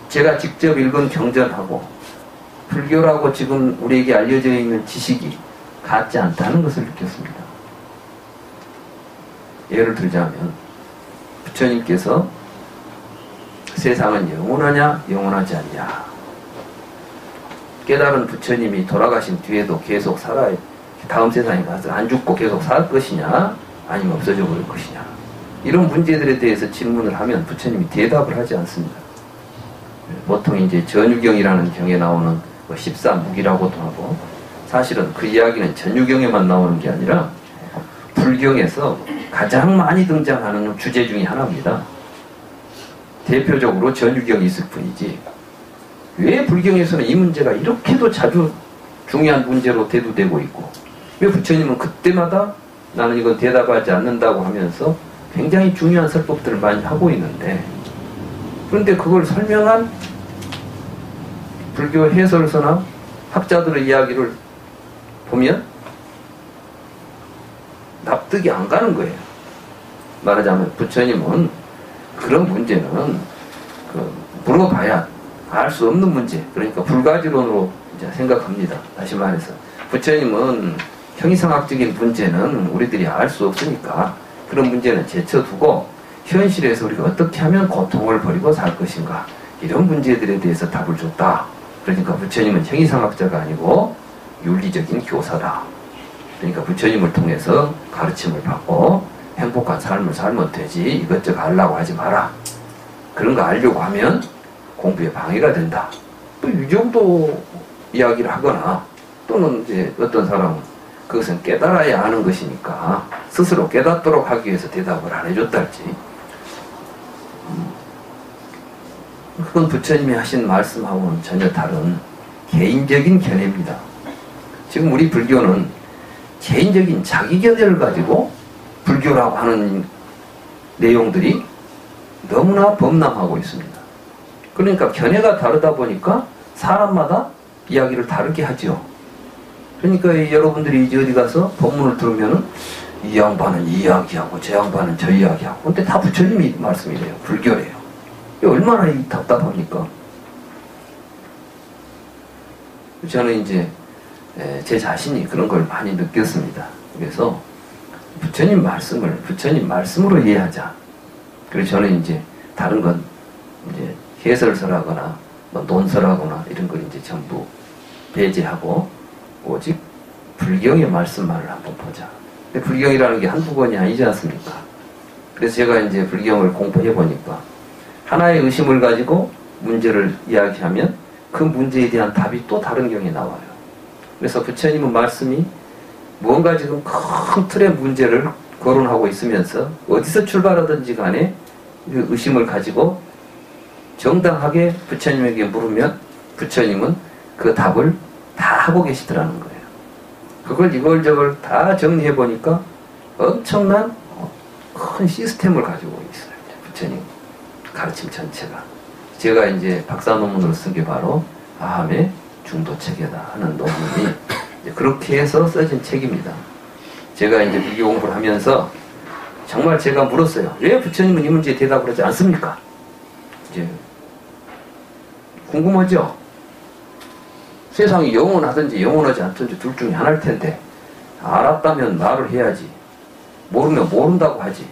제가 직접 읽은 경전하고 불교라고 지금 우리에게 알려져 있는 지식이 같지 않다는 것을 느꼈습니다. 예를 들자면 부처님께서 세상은 영원하냐 영원하지 않냐 깨달은 부처님이 돌아가신 뒤에도 계속 살아야 다음 세상에 가서 안 죽고 계속 살 것이냐 아니면 없어져 버릴 것이냐 이런 문제들에 대해서 질문을 하면 부처님이 대답을 하지 않습니다. 보통 이제 전유경이라는 경에 나오는 14무기라고도 하고 사실은 그 이야기는 전유경에만 나오는 게 아니라 불경에서 가장 많이 등장하는 주제 중에 하나입니다. 대표적으로 전유경이 있을 뿐이지 왜 불경에서는 이 문제가 이렇게도 자주 중요한 문제로 대두되고 있고 왜 부처님은 그때마다 나는 이건 대답하지 않는다고 하면서 굉장히 중요한 설법들을 많이 하고 있는데 그런데 그걸 설명한 불교 해설서나 학자들의 이야기를 보면 납득이 안 가는 거예요. 말하자면 부처님은 그런 문제는 물어봐야 알 수 없는 문제, 그러니까 불가지론으로 이제 생각합니다. 다시 말해서 부처님은 형이상학적인 문제는 우리들이 알 수 없으니까 그런 문제는 제쳐두고 현실에서 우리가 어떻게 하면 고통을 버리고 살 것인가 이런 문제들에 대해서 답을 줬다. 그러니까 부처님은 형이상학자가 아니고 윤리적인 교사다. 그러니까 부처님을 통해서 가르침을 받고 행복한 삶을 살면 되지 이것저것 하려고 하지 마라. 그런 거 알려고 하면 공부에 방해가 된다. 또 이 정도 이야기를 하거나 또는 이제 어떤 사람은 그것은 깨달아야 하는 것이니까 스스로 깨닫도록 하기 위해서 대답을 안 해줬달지 그건 부처님이 하신 말씀하고는 전혀 다른 개인적인 견해입니다. 지금 우리 불교는 개인적인 자기 견해를 가지고 불교라고 하는 내용들이 너무나 범람하고 있습니다. 그러니까 견해가 다르다 보니까 사람마다 이야기를 다르게 하죠. 그러니까 여러분들이 이제 어디 가서 법문을 들으면은 이 양반은 이 이야기하고 저 양반은 저 이야기하고 근데 다 부처님이 말씀이래요. 불교래요. 얼마나 답답합니까? 저는 이제 제 자신이 그런 걸 많이 느꼈습니다. 그래서 부처님 말씀을 부처님 말씀으로 이해하자. 그래서 저는 이제 다른 건 이제 해설서라거나 뭐 논설하거나 이런 걸 이제 전부 배제하고 오직 불경의 말씀만을 한번 보자. 근데 불경이라는 게 한두 권이 아니지 않습니까? 그래서 제가 이제 불경을 공부해 보니까 하나의 의심을 가지고 문제를 이야기하면 그 문제에 대한 답이 또 다른 경에 나와요. 그래서 부처님은 말씀이 무언가 지금 큰 틀의 문제를 거론하고 있으면서 어디서 출발하든지 간에 그 의심을 가지고 정당하게 부처님에게 물으면 부처님은 그 답을 다 하고 계시더라는 거예요. 그걸 이걸저걸 다 정리해 보니까 엄청난 큰 시스템을 가지고 있어요. 부처님 가르침 전체가. 제가 이제 박사 논문으로 쓴 게 바로 아함의 중도체계다 하는 논문이 그렇게 해서 써진 책입니다. 제가 이제 불교 공부를 하면서 정말 제가 물었어요. 왜 부처님은 이 문제에 대답을 하지 않습니까? 이제 궁금하죠? 세상이 영원하든지 영원하지 않든지 둘 중에 하나일 텐데 알았다면 말을 해야지 모르면 모른다고 하지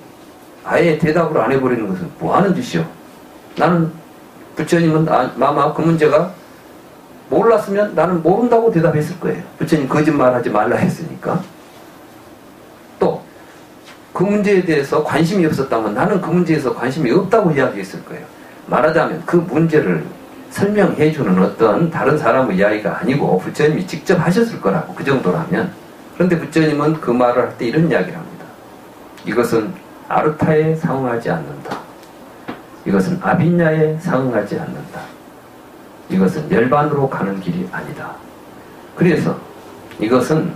아예 대답을 안 해버리는 것은 뭐 하는 짓이요? 나는 부처님은 아마 그 문제가 몰랐으면 나는 모른다고 대답했을 거예요. 부처님 거짓말하지 말라 했으니까. 또 그 문제에 대해서 관심이 없었다면 나는 그 문제에서 관심이 없다고 이야기했을 거예요. 말하자면 그 문제를 설명해주는 어떤 다른 사람의 이야기가 아니고 부처님이 직접 하셨을 거라고 그 정도라면. 그런데 부처님은 그 말을 할 때 이런 이야기를 합니다. 이것은 아르타에 상응하지 않는다. 이것은 아빈야에 상응하지 않는다. 이것은 열반으로 가는 길이 아니다. 그래서 이것은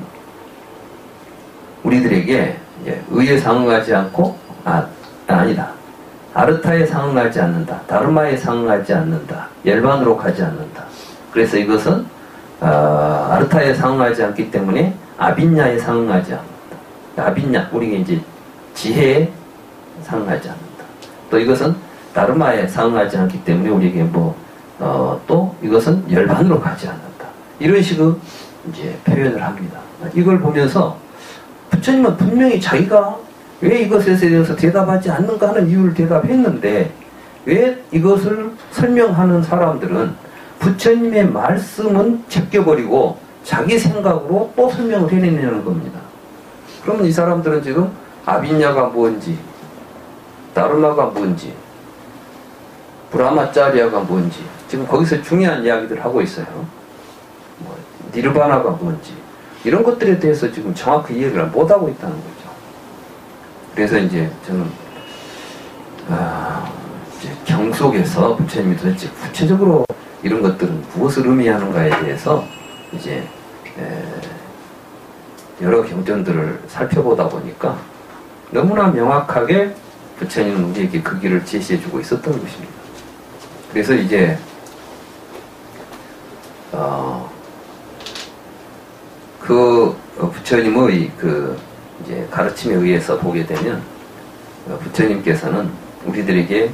우리들에게 의에 상응하지 않고 아니다. 아르타에 상응하지 않는다. 다르마에 상응하지 않는다. 열반으로 가지 않는다. 그래서 이것은 아르타에 상응하지 않기 때문에 아빈야에 상응하지 않는다. 아빈야, 우리가 이제 지혜에 상응하지 않는다. 또 이것은 다르마에 상응하지 않기 때문에 우리에게 또 이것은 열반으로 가지 않는다. 이런 식의 이제 표현을 합니다. 이걸 보면서 부처님은 분명히 자기가 왜 이것에 대해서 대답하지 않는가 하는 이유를 대답했는데 왜 이것을 설명하는 사람들은 부처님의 말씀은 제껴버리고 자기 생각으로 또 설명을 해내냐는 겁니다. 그러면 이 사람들은 지금 아빈야가 뭔지 다르마가 뭔지 브라마짜리아가 뭔지 지금 거기서 중요한 이야기들을 하고 있어요. 니르바나가 뭔지 이런 것들에 대해서 지금 정확히 이해를 못하고 있다는 거죠. 그래서 이제 저는 이제 경속에서 부처님이 도대체 구체적으로 이런 것들은 무엇을 의미하는가에 대해서 이제 여러 경전들을 살펴보다 보니까 너무나 명확하게 부처님은 우리에게 그 길을 제시해주고 있었던 것입니다. 그래서 이제 그 부처님의 그 이제 가르침에 의해서 보게 되면 부처님께서는 우리들에게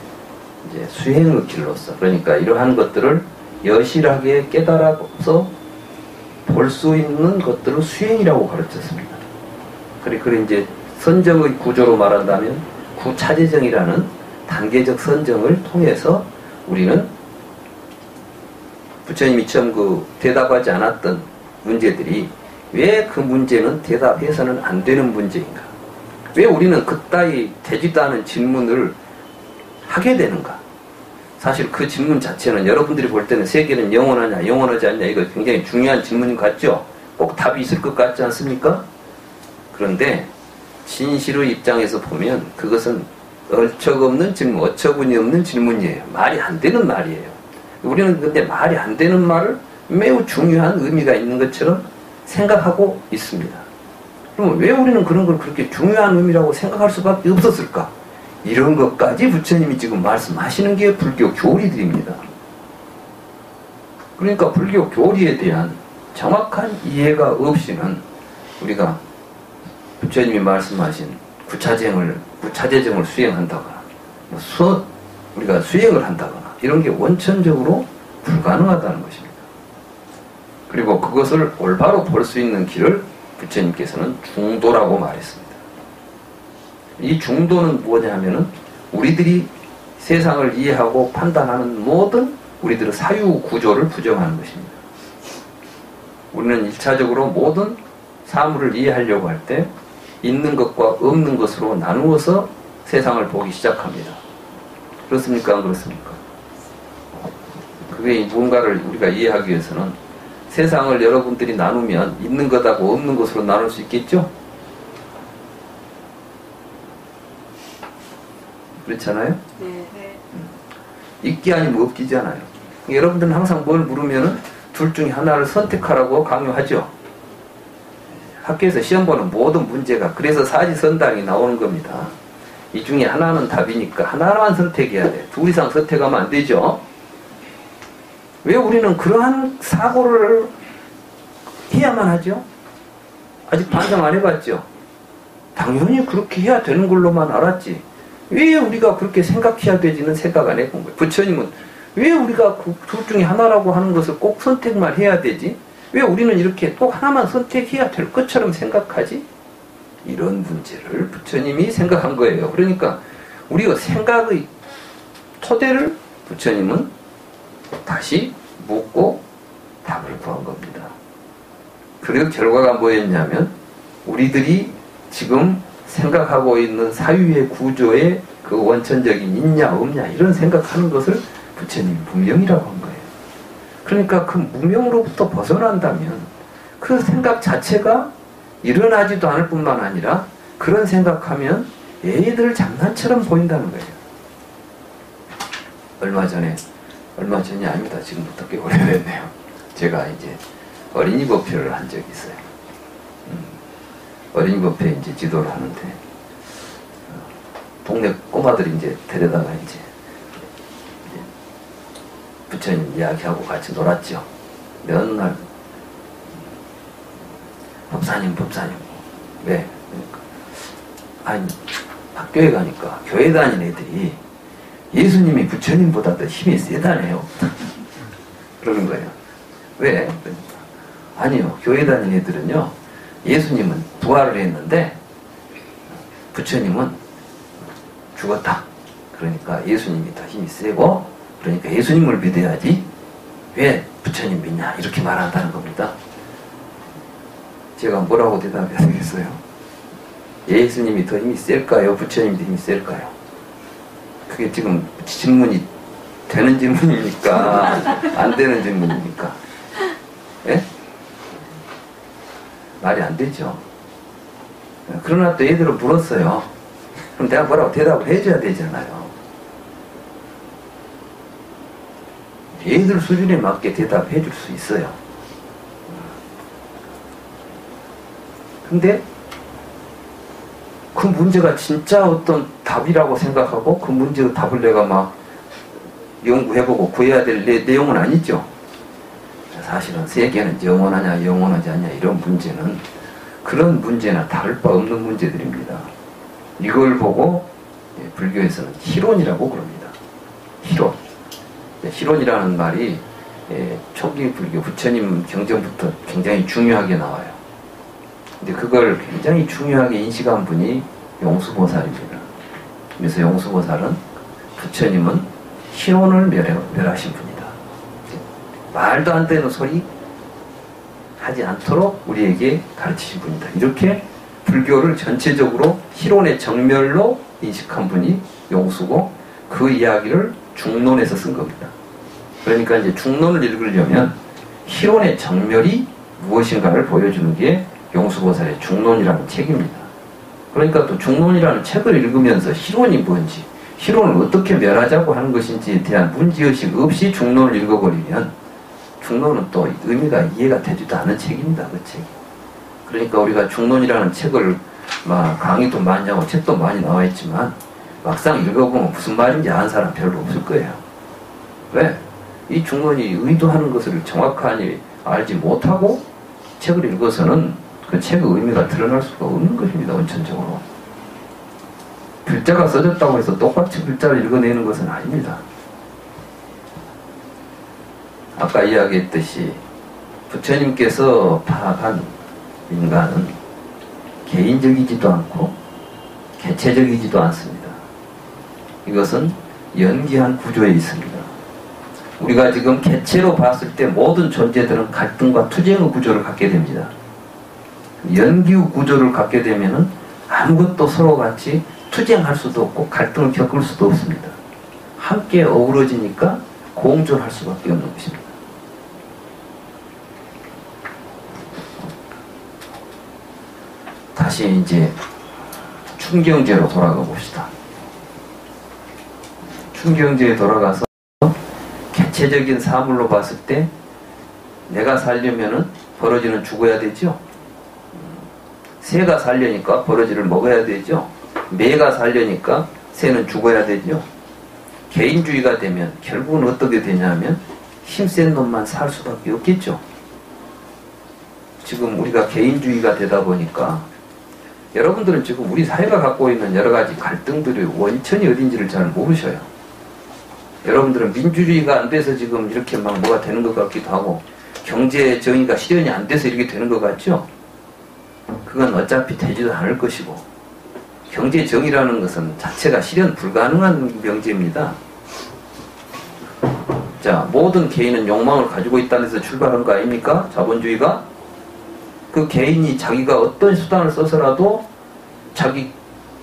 이제 수행의 길로서, 그러니까 이러한 것들을 여실하게 깨달아서 볼 수 있는 것들을 수행이라고 가르쳤습니다. 그리고 이제 선정의 구조로 말한다면 구차재정이라는 단계적 선정을 통해서 우리는 부처님이 처음 그 대답하지 않았던 문제들이 왜 그 문제는 대답해서는 안 되는 문제인가? 왜 우리는 그따위 되지도 않은 질문을 하게 되는가? 사실 그 질문 자체는 여러분들이 볼 때는 세계는 영원하냐 영원하지 않냐 이거 굉장히 중요한 질문 같죠? 꼭 답이 있을 것 같지 않습니까? 그런데 진실의 입장에서 보면 그것은 얼척없는 질문, 어처구니 없는 질문이에요. 말이 안 되는 말이에요. 우리는 근데 말이 안 되는 말을 매우 중요한 의미가 있는 것처럼 생각하고 있습니다. 그럼 왜 우리는 그런 걸 그렇게 중요한 의미라고 생각할 수밖에 없었을까? 이런 것까지 부처님이 지금 말씀하시는 게 불교 교리들입니다. 그러니까 불교 교리에 대한 정확한 이해가 없이는 우리가 부처님이 말씀하신 구차재정을 수행한다거나 우리가 수행을 한다거나 이런 게 원천적으로 불가능하다는 것입니다. 그리고 그것을 올바로 볼 수 있는 길을 부처님께서는 중도라고 말했습니다. 이 중도는 뭐냐 하면은 우리들이 세상을 이해하고 판단하는 모든 우리들의 사유 구조를 부정하는 것입니다. 우리는 1차적으로 모든 사물을 이해하려고 할 때 있는 것과 없는 것으로 나누어서 세상을 보기 시작합니다. 그렇습니까? 안 그렇습니까? 그게 뭔가를 우리가 이해하기 위해서는 세상을 여러분들이 나누면 있는 것하고 없는 것으로 나눌 수 있겠죠? 그렇잖아요? 네. 있기 아니면 없기잖아요. 여러분들은 항상 뭘 물으면은 둘 중에 하나를 선택하라고 강요하죠. 학교에서 시험 보는 모든 문제가 그래서 사지선당이 나오는 겁니다. 이 중에 하나는 답이니까 하나만 선택해야 돼. 둘 이상 선택하면 안 되죠. 왜 우리는 그러한 사고를 해야만 하죠? 아직 반성 안 해봤죠? 당연히 그렇게 해야 되는 걸로만 알았지. 왜 우리가 그렇게 생각해야 되지는 생각 안 해본 거예요. 부처님은 왜 우리가 그 둘 중에 하나라고 하는 것을 꼭 선택만 해야 되지? 왜 우리는 이렇게 꼭 하나만 선택해야 될 것처럼 생각하지? 이런 문제를 부처님이 생각한 거예요. 그러니까 우리가 생각의 토대를 부처님은 다시 묻고 답을 구한 겁니다. 그리고 결과가 뭐였냐면 우리들이 지금 생각하고 있는 사유의 구조에 그 원천적인 있냐 없냐 이런 생각하는 것을 부처님이 무명이라고 한 거예요. 그러니까 그 무명으로부터 벗어난다면 그 생각 자체가 일어나지도 않을 뿐만 아니라 그런 생각하면 애들 장난처럼 보인다는 거예요. 얼마 전이 아닙니다. 지금부터 꽤 오래됐네요. 제가 이제 어린이 법회를 한 적이 있어요. 어린이 법회 이제 지도를 하는데 동네 꼬마들이 이제 데려다가 이제 부처님 이야기하고 같이 놀았죠. 근데 어느 날 법사님 왜? 그러니까 아니 학교에 가니까 교회 다니는 애들이 예수님이 부처님보다 더 힘이 세다네요. 그러는 거예요. 왜? 그러니까 아니요. 교회 다니는 애들은요. 예수님은 부활을 했는데 부처님은 죽었다. 그러니까 예수님이 더 힘이 세고 그러니까 예수님을 믿어야지 왜 부처님 믿냐 이렇게 말한다는 겁니다. 제가 뭐라고 대답해야 되겠어요? 예수님이 더 힘이 셀까요? 부처님이 더 힘이 셀까요? 그게 지금 질문이 되는 질문입니까? 안 되는 질문입니까? 예? 말이 안 되죠. 그러나 또 애들은 물었어요. 그럼 내가 뭐라고 대답을 해줘야 되잖아요. 애들 수준에 맞게 대답해 줄 수 있어요. 근데 그 문제가 진짜 어떤 답이라고 생각하고 그 문제의 답을 내가 막 연구해보고 구해야 될 내용은 아니죠. 사실은 세계는 영원하냐 영원하지 않냐 이런 문제는 그런 문제나 다를 바 없는 문제들입니다. 이걸 보고 불교에서는 희론이라고 그럽니다. 희론. 희론이라는 말이 초기 불교 부처님 경전부터 굉장히 중요하게 나와요. 근데 그걸 굉장히 중요하게 인식한 분이 용수보살입니다. 그래서 용수보살은 부처님은 희론을 멸하신 분이다. 말도 안 되는 소리 하지 않도록 우리에게 가르치신 분이다. 이렇게 불교를 전체적으로 희론의 정멸로 인식한 분이 용수고 그 이야기를 중론에서 쓴 겁니다. 그러니까 이제 중론을 읽으려면 희론의 정멸이 무엇인가를 보여주는 게 용수보살의 중론이라는 책입니다. 그러니까 또 중론이라는 책을 읽으면서 희론이 뭔지, 희론을 어떻게 멸하자고 하는 것인지에 대한 문제의식 없이 중론을 읽어버리면 중론은 또 의미가 이해가 되지도 않은 책입니다. 그 책이. 그러니까 우리가 중론이라는 책을 막 강의도 많이 하고 책도 많이 나와 있지만 막상 읽어보면 무슨 말인지 아는 사람 별로 없을 거예요. 왜? 이 중론이 의도하는 것을 정확하게 알지 못하고 책을 읽어서는 그 책의 의미가 드러날 수가 없는 것입니다. 원천적으로. 글자가 써졌다고 해서 똑같이 글자를 읽어내는 것은 아닙니다. 아까 이야기했듯이 부처님께서 파악한 인간은 개인적이지도 않고 개체적이지도 않습니다. 이것은 연기한 구조에 있습니다. 우리가 지금 개체로 봤을 때 모든 존재들은 갈등과 투쟁의 구조를 갖게 됩니다. 연기의 구조를 갖게 되면은 아무것도 서로 같이 투쟁할 수도 없고 갈등을 겪을 수도 없습니다. 함께 어우러지니까 공존할 수밖에 없는 것입니다. 다시 이제 춘경제로 돌아가 봅시다. 춘경제에 돌아가서 개체적인 사물로 봤을 때 내가 살려면은 버러지는 죽어야 되죠. 새가 살려니까 버러지를 먹어야 되죠. 매가 살려니까 새는 죽어야 되죠. 개인주의가 되면 결국은 어떻게 되냐면 힘센 놈만 살 수밖에 없겠죠. 지금 우리가 개인주의가 되다 보니까 여러분들은 지금 우리 사회가 갖고 있는 여러 가지 갈등들의 원천이 어딘지를 잘 모르셔요. 여러분들은 민주주의가 안 돼서 지금 이렇게 막 뭐가 되는 것 같기도 하고 경제 정의가 실현이 안 돼서 이렇게 되는 것 같죠? 그건 어차피 되지도 않을 것이고 경제 정의라는 것은 자체가 실현 불가능한 명제입니다. 자, 모든 개인은 욕망을 가지고 있다는 데서 출발한 거 아닙니까? 자본주의가? 그 개인이 자기가 어떤 수단을 써서라도 자기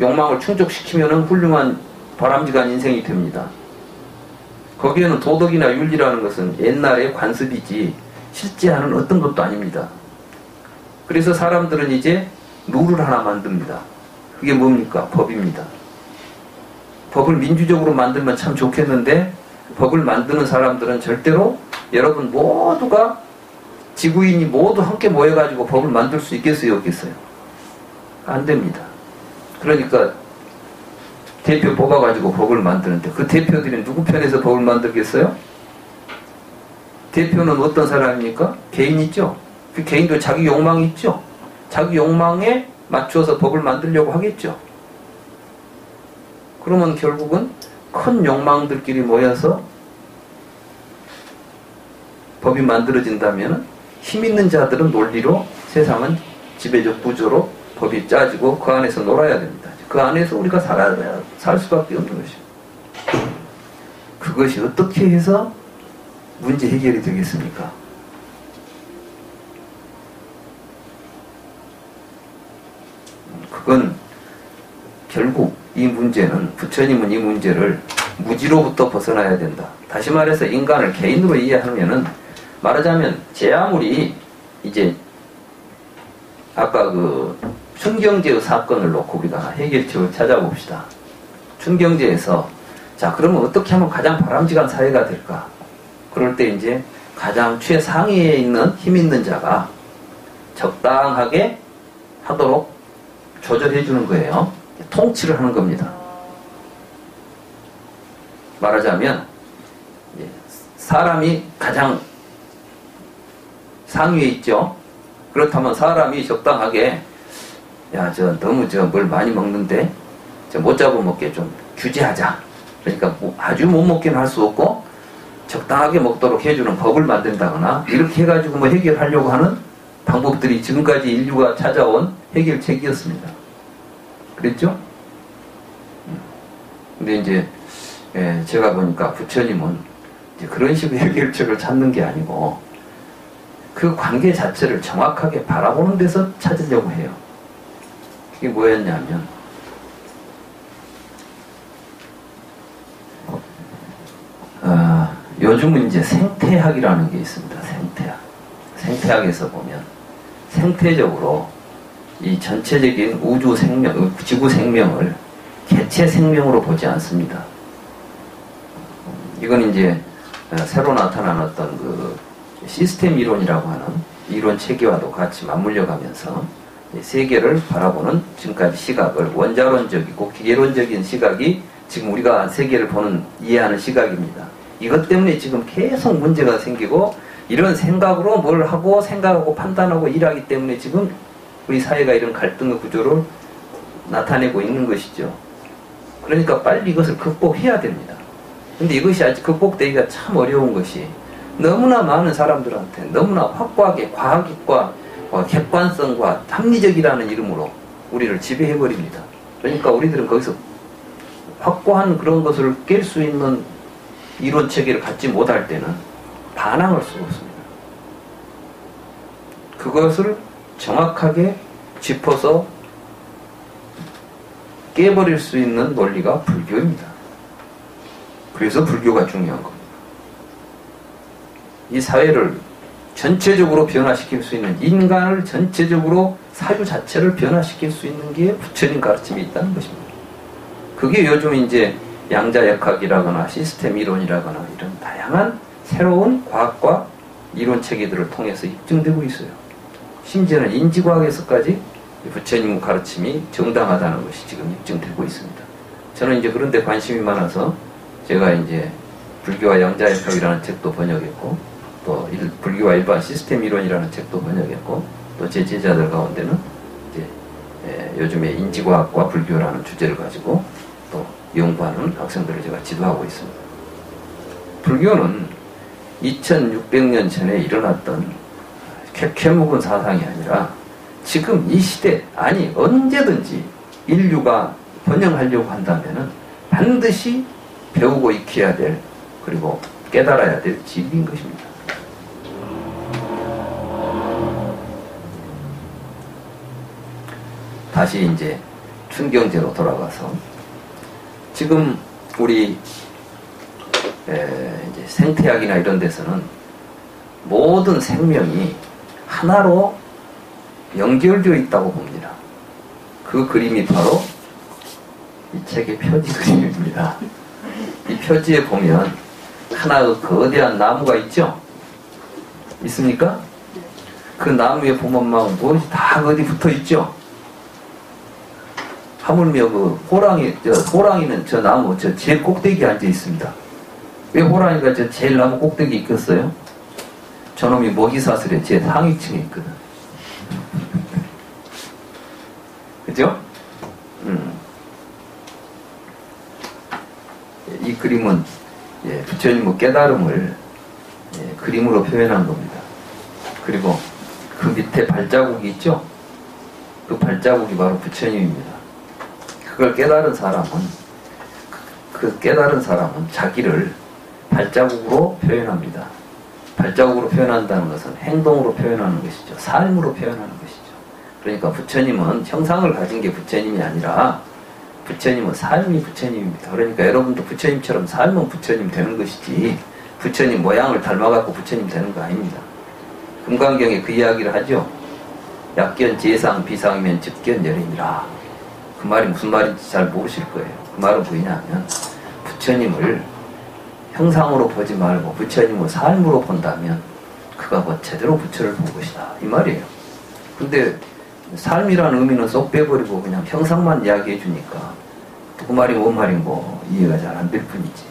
욕망을 충족시키면 훌륭한 바람직한 인생이 됩니다. 거기에는 도덕이나 윤리라는 것은 옛날의 관습이지 실제하는 어떤 것도 아닙니다. 그래서 사람들은 이제 룰을 하나 만듭니다. 그게 뭡니까? 법입니다. 법을 민주적으로 만들면 참 좋겠는데 법을 만드는 사람들은 절대로 여러분 모두가 지구인이 모두 함께 모여가지고 법을 만들 수 있겠어요? 없겠어요? 안 됩니다. 그러니까 대표 뽑아가지고 법을 만드는데 그 대표들이 누구 편에서 법을 만들겠어요? 대표는 어떤 사람입니까? 개인 있죠? 그 개인도 자기 욕망이 있죠? 자기 욕망에 맞추어서 법을 만들려고 하겠죠? 그러면 결국은 큰 욕망들끼리 모여서 법이 만들어진다면 힘 있는 자들은 논리로 세상은 지배적 구조로 법이 짜지고 그 안에서 놀아야 됩니다. 그 안에서 우리가 살 수밖에 없는 것이죠. 그것이 어떻게 해서 문제 해결이 되겠습니까? 그건 결국 이 문제는 부처님은 이 문제를 무지로부터 벗어나야 된다. 다시 말해서 인간을 개인으로 이해하면은 말하자면 제 아무리 이제 아까 그 춘경제의 사건을 놓고 우리가 해결책을 찾아봅시다. 춘경제에서 자 그러면 어떻게 하면 가장 바람직한 사회가 될까? 그럴 때 이제 가장 최상위에 있는 힘 있는 자가 적당하게 하도록 조절해 주는 거예요. 통치를 하는 겁니다. 말하자면 사람이 가장 상위에 있죠. 그렇다면 사람이 적당하게 야 저 너무 저 뭘 많이 먹는데 저 못 잡아먹게 좀 규제하자. 그러니까 뭐 아주 못 먹기는 할 수 없고 적당하게 먹도록 해주는 법을 만든다거나 이렇게 해가지고 뭐 해결하려고 하는 방법들이 지금까지 인류가 찾아온 해결책이었습니다. 그랬죠? 근데 이제 제가 보니까 부처님은 이제 그런 식의 해결책을 찾는 게 아니고 그 관계 자체를 정확하게 바라보는 데서 찾으려고 해요. 그게 뭐였냐면 요즘은 이제 생태학이라는 게 있습니다. 생태학. 생태학에서 보면 생태적으로 이 전체적인 우주 생명, 지구 생명을 개체 생명으로 보지 않습니다. 이건 이제 새로 나타난 어떤 그 시스템 이론이라고 하는 이론 체계와도 같이 맞물려 가면서 세계를 바라보는 지금까지 시각을 원자론적이고 기계론적인 시각이 지금 우리가 세계를 보는, 이해하는 시각입니다. 이것 때문에 지금 계속 문제가 생기고 이런 생각으로 뭘 하고 생각하고 판단하고 일하기 때문에 지금 우리 사회가 이런 갈등의 구조를 나타내고 있는 것이죠. 그러니까 빨리 이것을 극복해야 됩니다. 근데 이것이 아직 극복되기가 참 어려운 것이 너무나 많은 사람들한테 너무나 확고하게 과학과 객관성과 합리적이라는 이름으로 우리를 지배해버립니다. 그러니까 우리들은 거기서 확고한 그런 것을 깰 수 있는 이론 체계를 갖지 못할 때는 반항할 수가 없습니다. 그것을 정확하게 짚어서 깨버릴 수 있는 논리가 불교입니다. 그래서 불교가 중요한 겁니다. 이 사회를 전체적으로 변화시킬 수 있는, 인간을 전체적으로 사유 자체를 변화시킬 수 있는 게 부처님 가르침이 있다는 것입니다. 그게 요즘 이제 양자역학이라거나 시스템 이론이라거나 이런 다양한 새로운 과학과 이론 체계들을 통해서 입증되고 있어요. 심지어는 인지과학에서까지 부처님 가르침이 정당하다는 것이 지금 입증되고 있습니다. 저는 이제 그런 데 관심이 많아서 제가 이제 불교와 양자역학이라는 책도 번역했고, 또 불교와 일반 시스템 이론이라는 책도 번역했고, 또 제 제자들 가운데는 이제 요즘에 인지과학과 불교라는 주제를 가지고 또 연구하는 학생들을 제가 지도하고 있습니다. 불교는 2600년 전에 일어났던 쾌묵은 사상이 아니라 지금 이 시대, 아니 언제든지 인류가 번영하려고 한다면은 반드시 배우고 익혀야 될, 그리고 깨달아야 될 진리인 것입니다. 다시 이제 춘경제로 돌아가서 지금 우리 이제 생태학이나 이런 데서는 모든 생명이 하나로 연결되어 있다고 봅니다. 그 그림이 바로 이 책의 표지 그림입니다. 이 표지에 보면 하나의 거대한 나무가 있죠? 있습니까? 그 나무에 보면 막 무엇이 다 어디 붙어 있죠? 하물며 그 호랑이는 저 나무 저 제일 꼭대기에 앉아 있습니다. 왜 호랑이가 저 제일 나무 꼭대기에 있겠어요? 저놈이 먹이사슬에 제 상위층에 있거든. 그죠? 이 그림은 부처님의 깨달음을 그림으로 표현한 겁니다. 그리고 그 밑에 발자국이 있죠? 그 발자국이 바로 부처님입니다. 그걸 깨달은 사람은, 그 깨달은 사람은 자기를 발자국으로 표현합니다. 발자국으로 표현한다는 것은 행동으로 표현하는 것이죠. 삶으로 표현하는 것이죠. 그러니까 부처님은 형상을 가진 게 부처님이 아니라 부처님은 삶이 부처님입니다. 그러니까 여러분도 부처님처럼 삶은 부처님 되는 것이지 부처님 모양을 닮아갖고 부처님 되는 거 아닙니다. 금강경에 그 이야기를 하죠. 약견 재상 비상이면 즉견열이니라. 그 말이 무슨 말인지 잘 모르실 거예요. 그 말은 뭐냐면 부처님을 형상으로 보지 말고 부처님을 삶으로 본다면 그가 뭐 제대로 부처를 본 것이다 이 말이에요. 근데 삶이라는 의미는 쏙 빼버리고 그냥 형상만 이야기해 주니까 그 말이 뭔 말인고 이해가 잘 안 될 뿐이지.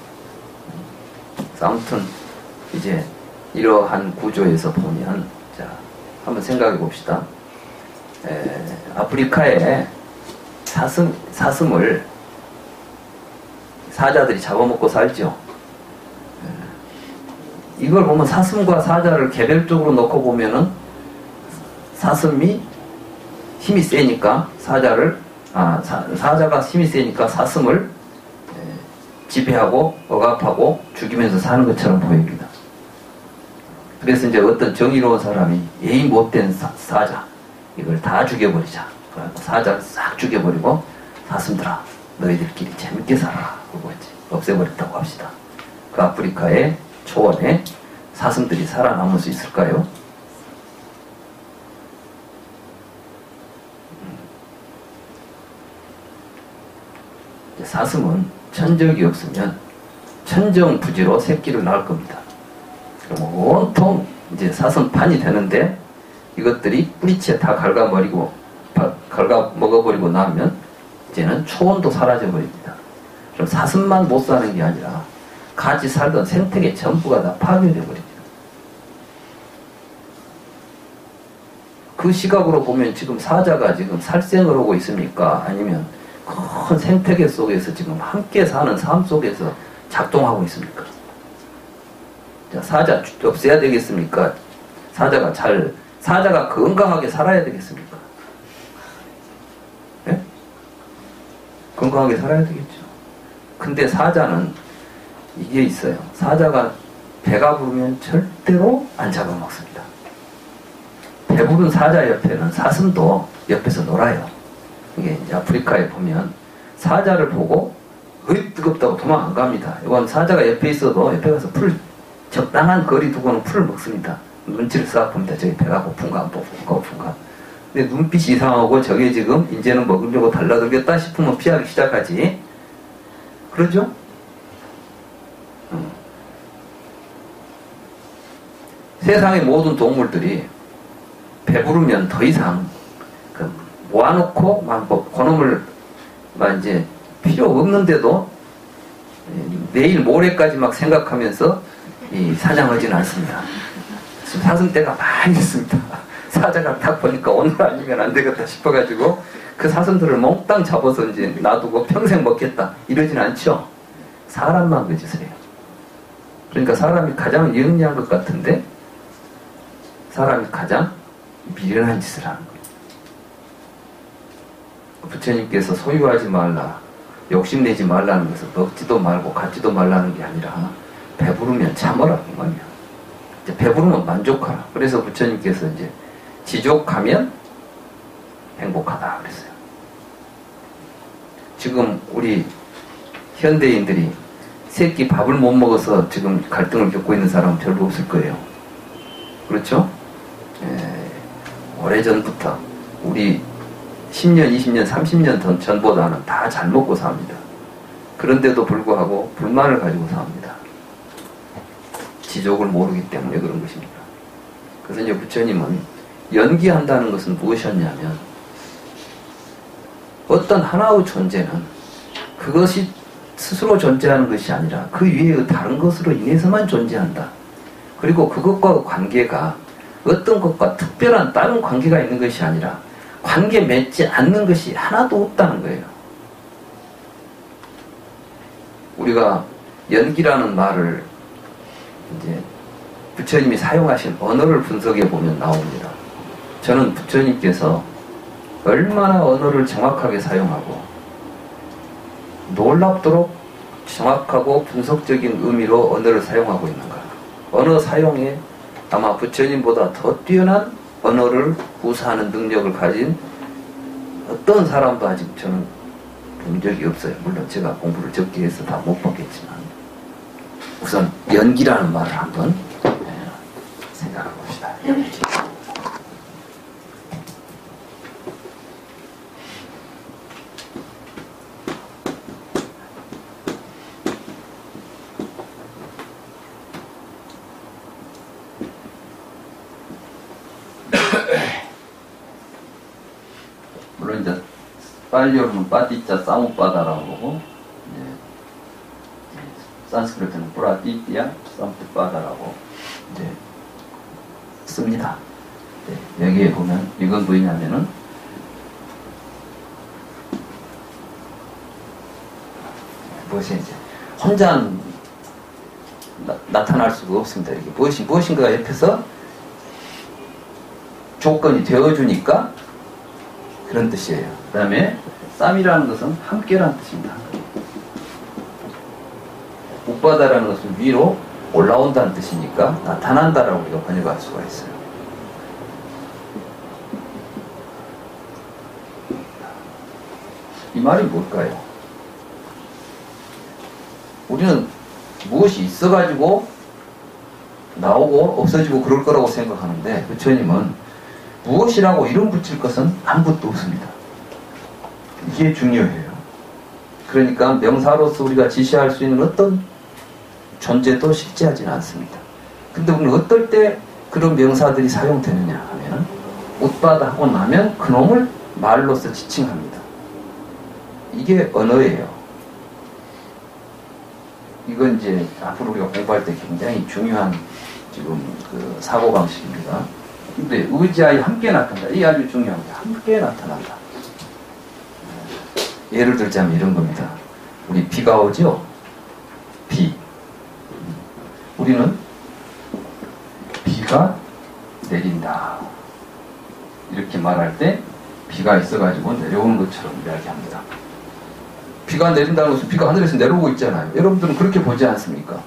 아무튼 이제 이러한 구조에서 보면 자 한번 생각해 봅시다. 아프리카에 사슴을 사자들이 잡아먹고 살죠. 이걸 보면 사슴과 사자를 개별적으로 놓고 보면은 사슴이 힘이 세니까 사자가 힘이 세니까 사슴을 지배하고 억압하고 죽이면서 사는 것처럼 보입니다. 그래서 이제 어떤 정의로운 사람이 예의 못된 사자 이걸 다 죽여버리자. 사자를 싹 죽여버리고 사슴들아 너희들끼리 재밌게 살아. 그거 없애버렸다고 합시다. 그 아프리카의 초원에 사슴들이 살아남을 수 있을까요? 사슴은 천적이 없으면 천정부지로 새끼를 낳을 겁니다. 그럼 온통 이제 사슴판이 되는데 이것들이 뿌리채 다 갉아먹어버리고 나면 이제는 초원도 사라져버립니다. 그럼 사슴만 못 사는 게 아니라 같이 살던 생태계 전부가 다 파괴되어버립니다. 그 시각으로 보면 지금 사자가 지금 살생을 하고 있습니까? 아니면 큰 생태계 속에서 지금 함께 사는 삶 속에서 작동하고 있습니까? 자, 사자 없애야 되겠습니까? 사자가 건강하게 살아야 되겠습니까? 네? 건강하게 살아야 되겠죠. 근데 사자는 이게 있어요. 사자가 배가 부르면 절대로 안 잡아먹습니다. 배부른 사자 옆에는 사슴도 옆에서 놀아요. 이게 이제 아프리카에 보면 사자를 보고 으이 뜨겁다고 도망 안 갑니다. 이건 사자가 옆에 있어도 옆에 가서 적당한 거리 두고는 풀을 먹습니다. 눈치를 싹 봅니다. 저기 배가 고픈가 고픈가. 근데 눈빛이 이상하고 저게 지금 이제는 먹으려고 달라들겠다 싶으면 피하기 시작하지. 그러죠? 세상의 모든 동물들이 배부르면 더 이상 모아놓고 막 그놈을 막 이제 필요 없는데도 내일 모레까지 막 생각하면서 사냥하지는 않습니다. 지금 사슴떼가 많이 있습니다. 사자가 딱 보니까 오늘 아니면 안 되겠다 싶어가지고 그 사슴들을 몽땅 잡아서 이제 놔두고 평생 먹겠다 이러진 않죠. 사람만 그 짓을 해요. 그러니까 사람이 가장 영리한 것 같은데 사람이 가장 미련한 짓을 하는 거예요. 부처님께서 소유하지 말라, 욕심내지 말라는 것은 먹지도 말고 갖지도 말라는 게 아니라 배부르면 참으라 그 말이야. 이제 배부르면 만족하라. 그래서 부처님께서 이제 지족하면 행복하다 그랬어요. 지금 우리 현대인들이 새끼 밥을 못 먹어서 지금 갈등을 겪고 있는 사람은 별로 없을 거예요. 그렇죠? 오래전부터 우리 10년, 20년, 30년 전보다는 다 잘 먹고 삽니다. 그런데도 불구하고 불만을 가지고 삽니다. 지족을 모르기 때문에 그런 것입니다. 그래서 이제 부처님은 연기한다는 것은 무엇이었냐면 어떤 하나의 존재는 그것이 스스로 존재하는 것이 아니라 그 위에 다른 것으로 인해서만 존재한다. 그리고 그것과 관계가 어떤 것과 특별한 다른 관계가 있는 것이 아니라 관계 맺지 않는 것이 하나도 없다는 거예요. 우리가 연기라는 말을 이제 부처님이 사용하신 언어를 분석해 보면 나옵니다. 저는 부처님께서 얼마나 언어를 정확하게 사용하고 놀랍도록 정확하고 분석적인 의미로 언어를 사용하고 있는가. 언어 사용에 아마 부처님보다 더 뛰어난 언어를 구사하는 능력을 가진 어떤 사람도 아직 저는 본 적이 없어요. 물론 제가 공부를 적게 해서 다 못 봤겠지만 우선 연기라는 말을 한번 생각해 봅시다. 연기. 빨리오르는 빠띠자 사무빠다라고 하고, 산스크리트는 뿌라띠띠야 사무빠다라고 이제 씁니다. 네, 여기에 보면 이건 뭐냐면은 무엇이 이제 혼자 나타날 수가 없습니다. 이게 무엇인가 옆에서 조건이 되어주니까 그런 뜻이에요. 그 다음에 쌈이라는 것은 함께라는 뜻입니다. 웃바다라는 것은 위로 올라온다는 뜻이니까 나타난다라고 우리가 번역할 수가 있어요. 이 말이 뭘까요? 우리는 무엇이 있어가지고 나오고 없어지고 그럴 거라고 생각하는데 부처님은 무엇이라고 이름 붙일 것은 아무것도 없습니다. 이게 중요해요. 그러니까 명사로서 우리가 지시할 수 있는 어떤 존재도 실제하지는 않습니다. 근데 우리는 어떨 때 그런 명사들이 사용되느냐 하면 웃바다 하고 나면 그놈을 말로서 지칭합니다. 이게 언어예요. 이건 이제 앞으로 우리가 공부할 때 굉장히 중요한 지금 그 사고방식입니다. 근데 의지하에 함께 나타난다. 이게 아주 중요합니다. 함께 나타난다. 예를 들자면 이런 겁니다. 우리 비가 오죠? 비. 우리는 비가 내린다. 이렇게 말할 때 비가 있어가지고 내려오는 것처럼 이야기합니다. 비가 내린다는 것은 비가 하늘에서 내려오고 있잖아요. 여러분들은 그렇게 보지 않습니까?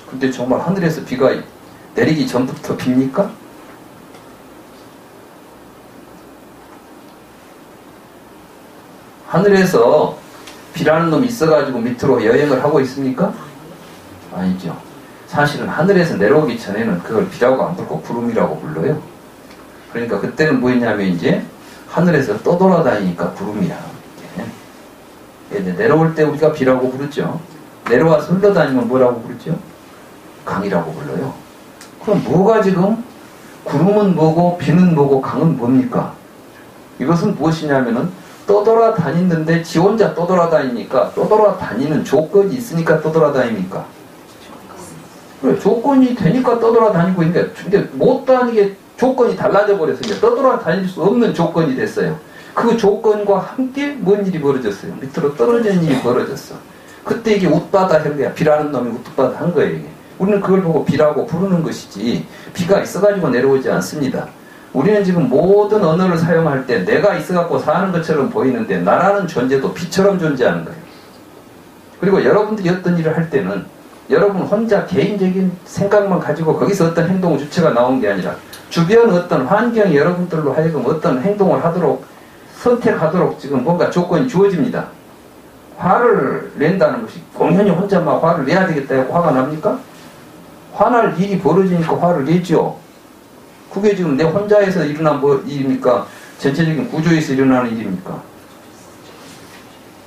근데 정말 하늘에서 비가 내리기 전부터 빕니까? 하늘에서 비라는 놈이 있어가지고 밑으로 여행을 하고 있습니까? 아니죠. 사실은 하늘에서 내려오기 전에는 그걸 비라고 안 부르고 구름이라고 불러요. 그러니까 그때는 뭐였냐면 이제 하늘에서 떠돌아다니니까 구름이야. 내려올 때 우리가 비라고 부르죠. 내려와서 흘러다니면 뭐라고 부르죠? 강이라고 불러요. 그럼 뭐가 지금 구름은 뭐고 비는 뭐고 강은 뭡니까? 이것은 무엇이냐면은 떠돌아다니는데 지 혼자 떠돌아다니니까 떠돌아다니는 조건이 있으니까 떠돌아다닙니까? 그래, 조건이 되니까 떠돌아다니고 있는데 근데 못 다니게 조건이 달라져 버려서 이제 떠돌아다닐 수 없는 조건이 됐어요. 그 조건과 함께 뭔 일이 벌어졌어요? 밑으로 떨어지는 일이 벌어졌어. 그때 이게 웃바다 한 거야. 비라는 놈이 웃바다 한 거예요. 이게. 우리는 그걸 보고 비라고 부르는 것이지 비가 있어가지고 내려오지 않습니다. 우리는 지금 모든 언어를 사용할 때 내가 있어갖고 사는 것처럼 보이는데 나라는 존재도 비처럼 존재하는 거예요. 그리고 여러분들이 어떤 일을 할 때는 여러분 혼자 개인적인 생각만 가지고 거기서 어떤 행동 주체가 나온 게 아니라 주변 어떤 환경이 여러분들로 하여금 어떤 행동을 하도록 선택하도록 지금 뭔가 조건이 주어집니다. 화를 낸다는 것이 공연히 혼자 막 화를 내야 되겠다 해서 화가 납니까? 화날 일이 벌어지니까 화를 내죠. 그게 지금 내 혼자에서 일어난 뭐 일입니까? 전체적인 구조에서 일어나는 일입니까?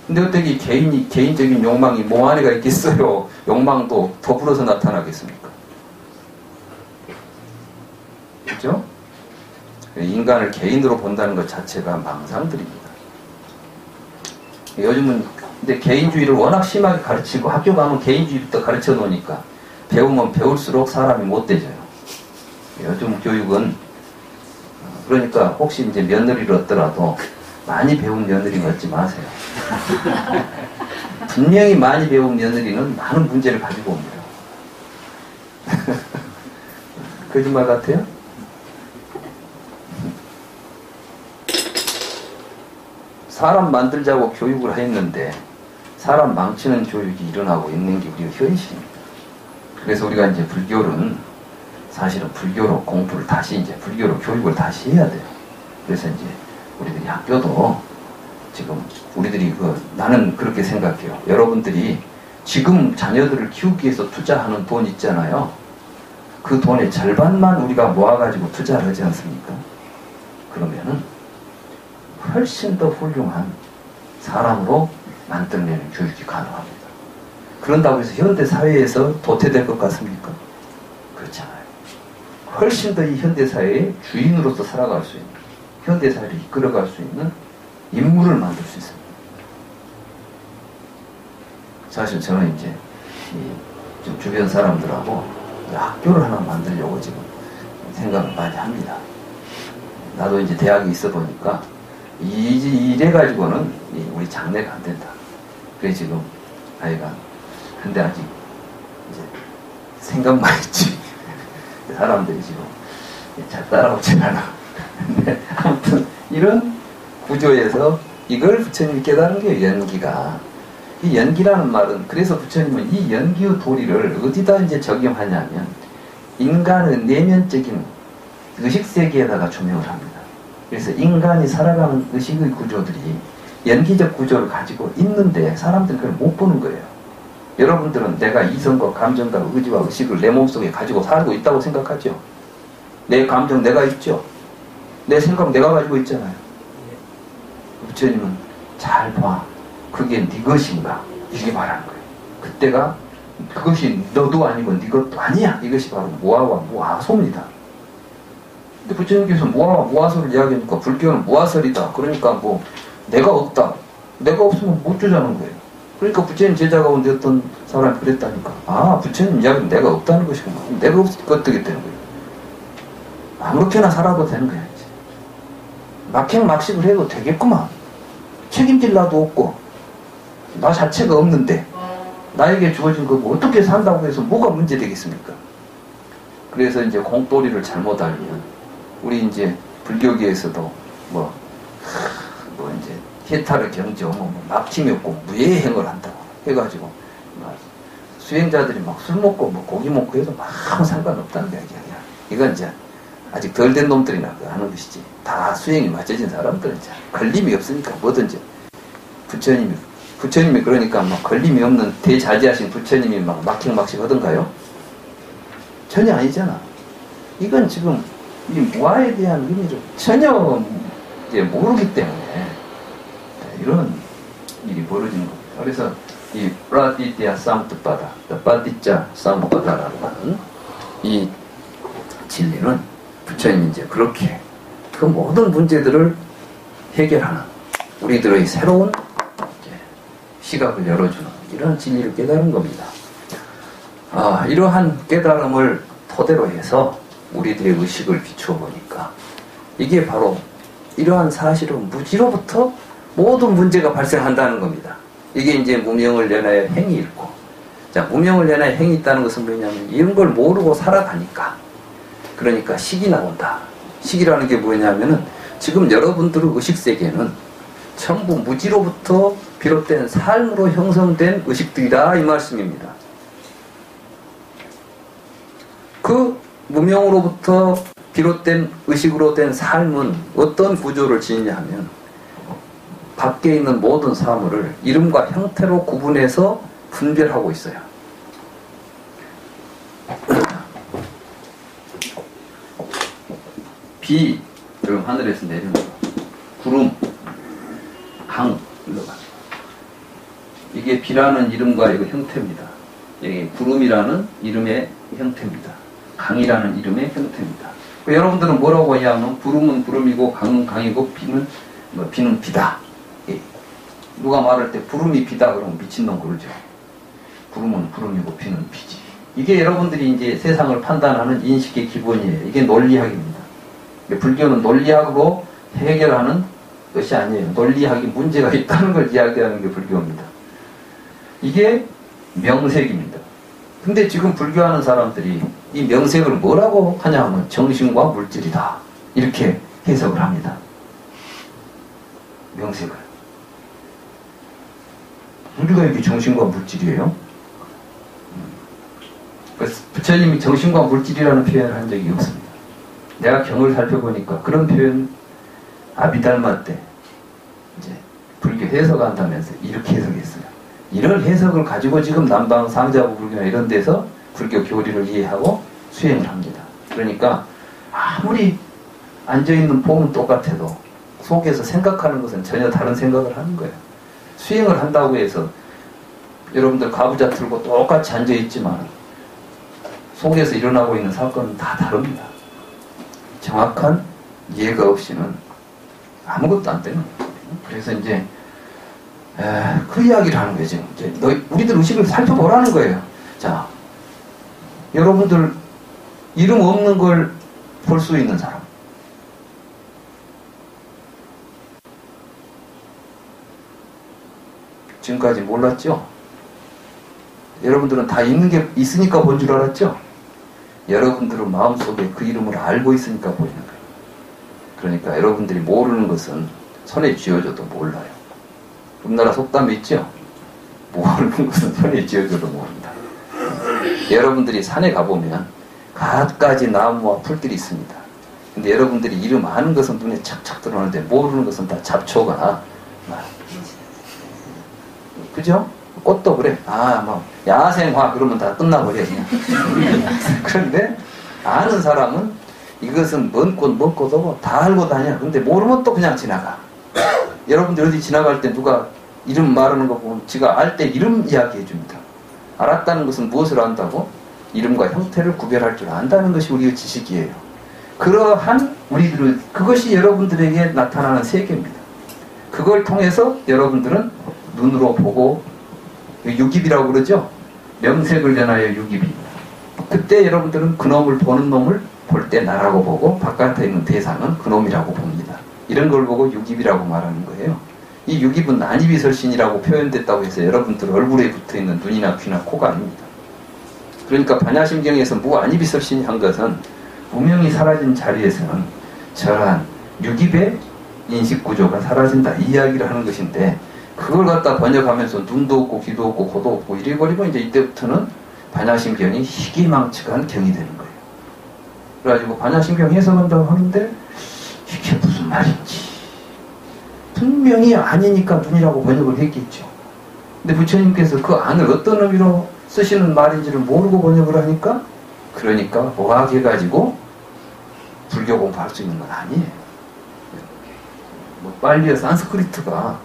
근데 어떻게 개인적인 욕망이 몸 안에가 있겠어요? 욕망도 더불어서 나타나겠습니까? 그죠? 인간을 개인으로 본다는 것 자체가 망상들입니다. 요즘은 근데 개인주의를 워낙 심하게 가르치고 학교 가면 개인주의부터 가르쳐 놓으니까 배우면 배울수록 사람이 못돼져요. 요즘 교육은 그러니까 혹시 이제 며느리를 얻더라도 많이 배운 며느리는 얻지 마세요. 분명히 많이 배운 며느리는 많은 문제를 가지고 옵니다. 거짓말 같아요? 사람 만들자고 교육을 했는데 사람 망치는 교육이 일어나고 있는 게 우리의 현실입니다. 그래서 우리가 이제 불교는 사실은 불교로 공부를 다시 이제 불교로 교육을 다시 해야 돼요. 그래서 이제 우리들이 학교도 지금 우리들이 나는 그렇게 생각해요. 여러분들이 지금 자녀들을 키우기 위해서 투자하는 돈 있잖아요. 그 돈의 절반만 우리가 모아가지고 투자를 하지 않습니까? 그러면은 훨씬 더 훌륭한 사람으로 만들어내는 교육이 가능합니다. 그런다고 해서 현대 사회에서 도태될 것 같습니까? 그렇잖아요. 훨씬 더 이 현대 사회의 주인으로서 살아갈 수 있는, 현대 사회를 이끌어갈 수 있는 인물을 만들 수 있습니다. 사실 저는 이제 좀 주변 사람들하고 학교를 하나 만들려고 지금 생각을 많이 합니다. 나도 이제 대학에 있어 보니까 이래 가지고는 우리 장래가 안 된다. 그래 지금 아이가 근데 아직 이제 생각만 했지 사람들이 지금 잘 따라오진 않아. 근데 아무튼 이런 구조에서 이걸 부처님이 깨달은 게 연기가, 이 연기라는 말은 그래서 부처님은 이 연기의 도리를 어디다 이제 적용하냐면 인간의 내면적인 의식세계에다가 조명을 합니다. 그래서 인간이 살아가는 의식의 구조들이 연기적 구조를 가지고 있는데 사람들은 그걸 못 보는 거예요. 여러분들은 내가 이성과 감정과 의지와 의식을 내 몸속에 가지고 살고 있다고 생각하죠. 내 감정 내가 있죠. 내 생각 내가 가지고 있잖아요. 부처님은 잘 봐. 그게 네 것인가? 이게 말하는 거예요. 그때가 그것이 너도 아니고 네 것도 아니야. 이것이 바로 무아와 무아소입니다. 근데 부처님께서 무아와 무아소를 이야기하니까 불교는 무아설이다. 그러니까 뭐 내가 없다. 내가 없으면 못 주자는 거예요. 그러니까 부처님 제자 가운데 어떤 사람이 그랬다니까. 아, 부처님 이야기는 내가 없다는 것이구나. 내가 없으니까 어떻게 되는 거예요. 아무렇게나 살아도 되는 거야. 이제. 막행막식을 해도 되겠구만. 책임질 나도 없고 나 자체가 없는데 나에게 주어진 거고 어떻게 산다고 해서 뭐가 문제 되겠습니까? 그래서 이제 공돌이를 잘못 알면 우리 이제 불교계에서도 뭐 이제 해탈을 경지하면 막힘이 없고 무예행을 한다고 해가지고 막 수행자들이 막 술 먹고 뭐 고기 먹고 해도 막 아무 상관없다는 게 아니야. 이건 이제 아직 덜 된 놈들이나 하는 것이지. 다 수행이 맞춰진 사람들은 이제 걸림이 없으니까 뭐든지. 부처님이 그러니까 막 걸림이 없는 대자지하신 부처님이 막 막행막식 하던가요? 전혀 아니잖아. 이건 지금 이 무아에 대한 의미를 전혀 이제 모르기 때문에 이런 일이 벌어지는 겁니다. 그래서 이 프라디티아 쌈뜨바다, 빠디짜 쌈바다라고 하는 이 진리는 부처님이 이제 그렇게 그 모든 문제들을 해결하는 우리들의 새로운 시각을 열어주는 이런 진리를 깨달은 겁니다. 이러한 깨달음을 토대로 해서 우리들의 의식을 비추어 보니까 이게 바로 이러한 사실은 무지로부터 모든 문제가 발생한다는 겁니다. 이게 이제 무명을 연하여 행이 있고, 자, 무명을 연하여 행이 있다는 것은 뭐냐면 이런 걸 모르고 살아가니까, 그러니까 식이 나온다. 식이라는 게 뭐냐면은 지금 여러분들의 의식세계는 전부 무지로부터 비롯된 삶으로 형성된 의식들이다 이 말씀입니다. 그 무명으로부터 비롯된 의식으로 된 삶은 어떤 구조를 지니냐 하면 밖에 있는 모든 사물을 이름과 형태로 구분해서 분별하고 있어요. 비, 여러분 하늘에서 내리는 거, 구름, 강, 이게 비라는 이름과 이거 형태입니다. 이게 구름이라는 이름의 형태입니다. 강이라는 이름의 형태입니다. 여러분들은 뭐라고 이야기하면 구름은 구름이고 강은 강이고 비는 비는 비다. 누가 말할 때 구름이 비다 그러면 미친놈 그러죠. 구름은 구름이고 비는 비지. 이게 여러분들이 이제 세상을 판단하는 인식의 기본이에요. 이게 논리학입니다. 불교는 논리학으로 해결하는 것이 아니에요. 논리학이 문제가 있다는 걸 이야기하는 게 불교입니다. 이게 명색입니다. 근데 지금 불교하는 사람들이 이 명색을 뭐라고 하냐 하면 정신과 물질이다. 이렇게 해석을 합니다. 명색을. 우리가 여기 정신과 물질이에요? 부처님이 정신과 물질이라는 표현을 한 적이 없습니다. 내가 경을 살펴보니까 그런 표현 아비달마 때 이제 불교 해석한다면서 이렇게 해석했어요. 이런 해석을 가지고 지금 남방 상자부 불교나 이런 데서 불교 교리를 이해하고 수행을 합니다. 그러니까 아무리 앉아있는 폼은 똑같아도 속에서 생각하는 것은 전혀 다른 생각을 하는 거예요. 수행을 한다고 해서 여러분들 가부좌 틀고 똑같이 앉아있지만 속에서 일어나고 있는 사건은 다 다릅니다. 정확한 이해가 없이는 아무것도 안 되는 거예요. 그래서 이제 그 이야기를 하는 거예요. 지금 이제 우리들 의식을 살펴보라는 거예요. 자, 여러분들 이름 없는 걸 볼 수 있는 사람. 지금까지 몰랐죠? 여러분들은 다 있는 게 있으니까 본 줄 알았죠? 여러분들은 마음속에 그 이름을 알고 있으니까 보이는 거예요. 그러니까 여러분들이 모르는 것은 손에 쥐어줘도 몰라요. 우리나라 속담이 있죠? 모르는 것은 손에 쥐어줘도 모른다. 여러분들이 산에 가보면 갖가지 나무와 풀들이 있습니다. 근데 여러분들이 이름 아는 것은 눈에 착착 들어오는데 모르는 것은 다 잡초가 그죠? 꽃도 그래. 뭐 야생화 그러면 다 끝나버려 그냥. 그런데 아는 사람은 이것은 먼 꽃도 다 알고 다녀. 근데 모르면 또 그냥 지나가. 여러분들 어디 지나갈 때 누가 이름 말하는 거 보면 지가 알 때 이름 이야기해 줍니다. 알았다는 것은 무엇을 안다고? 이름과 형태를 구별할 줄 안다는 것이 우리의 지식이에요. 그러한 우리들은 그것이 여러분들에게 나타나는 세계입니다. 그걸 통해서 여러분들은 눈으로 보고 유깁이라고 그러죠? 명색을 전하여 유깁이. 그때 여러분들은 그놈을 보는 놈을 볼 때 나라고 보고 바깥에 있는 대상은 그놈이라고 봅니다. 이런 걸 보고 유깁이라고 말하는 거예요. 이 유깁은 난이비설신이라고 표현됐다고 해서 여러분들 얼굴에 붙어있는 눈이나 귀나 코가 아닙니다. 그러니까 반야심경에서 무안이비설신이 한 것은 무명이 사라진 자리에서는 저러한 유깁의 인식구조가 사라진다 이 이야기를 하는 것인데 그걸 갖다 번역하면서 눈도 없고 귀도 없고 코도 없고 이래버리면 이제 이때부터는 반야심경이 희귀망측한 경이 되는 거예요. 그래가지고 반야심경 해석한다고 하는데 이게 무슨 말인지 분명히 아니니까 눈이라고 번역을 했겠죠. 근데 부처님께서 그 안을 어떤 의미로 쓰시는 말인지를 모르고 번역을 하니까 그러니까 오학해가지고 불교 공부할 수 있는 건 아니에요. 뭐 빨리어 산스크리트가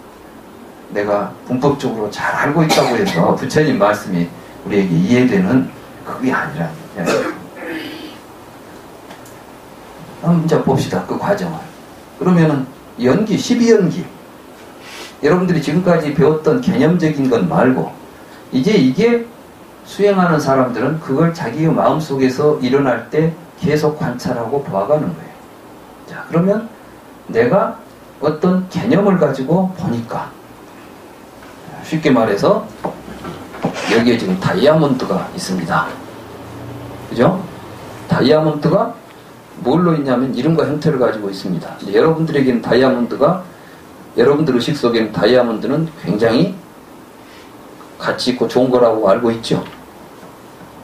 내가 문법적으로 잘 알고 있다고 해서 부처님 말씀이 우리에게 이해되는 그게 아니라 한번 이제 봅시다. 그 과정을. 그러면은 연기, 12연기 여러분들이 지금까지 배웠던 개념적인 것 말고 이제 이게 수행하는 사람들은 그걸 자기의 마음속에서 일어날 때 계속 관찰하고 봐가는 거예요. 자, 그러면 내가 어떤 개념을 가지고 보니까 쉽게 말해서 여기에 지금 다이아몬드가 있습니다. 그죠? 다이아몬드가 뭘로 있냐면 이름과 형태를 가지고 있습니다. 여러분들에게는 다이아몬드가 여러분들 의식 속에는 다이아몬드는 굉장히 가치 있고 좋은 거라고 알고 있죠.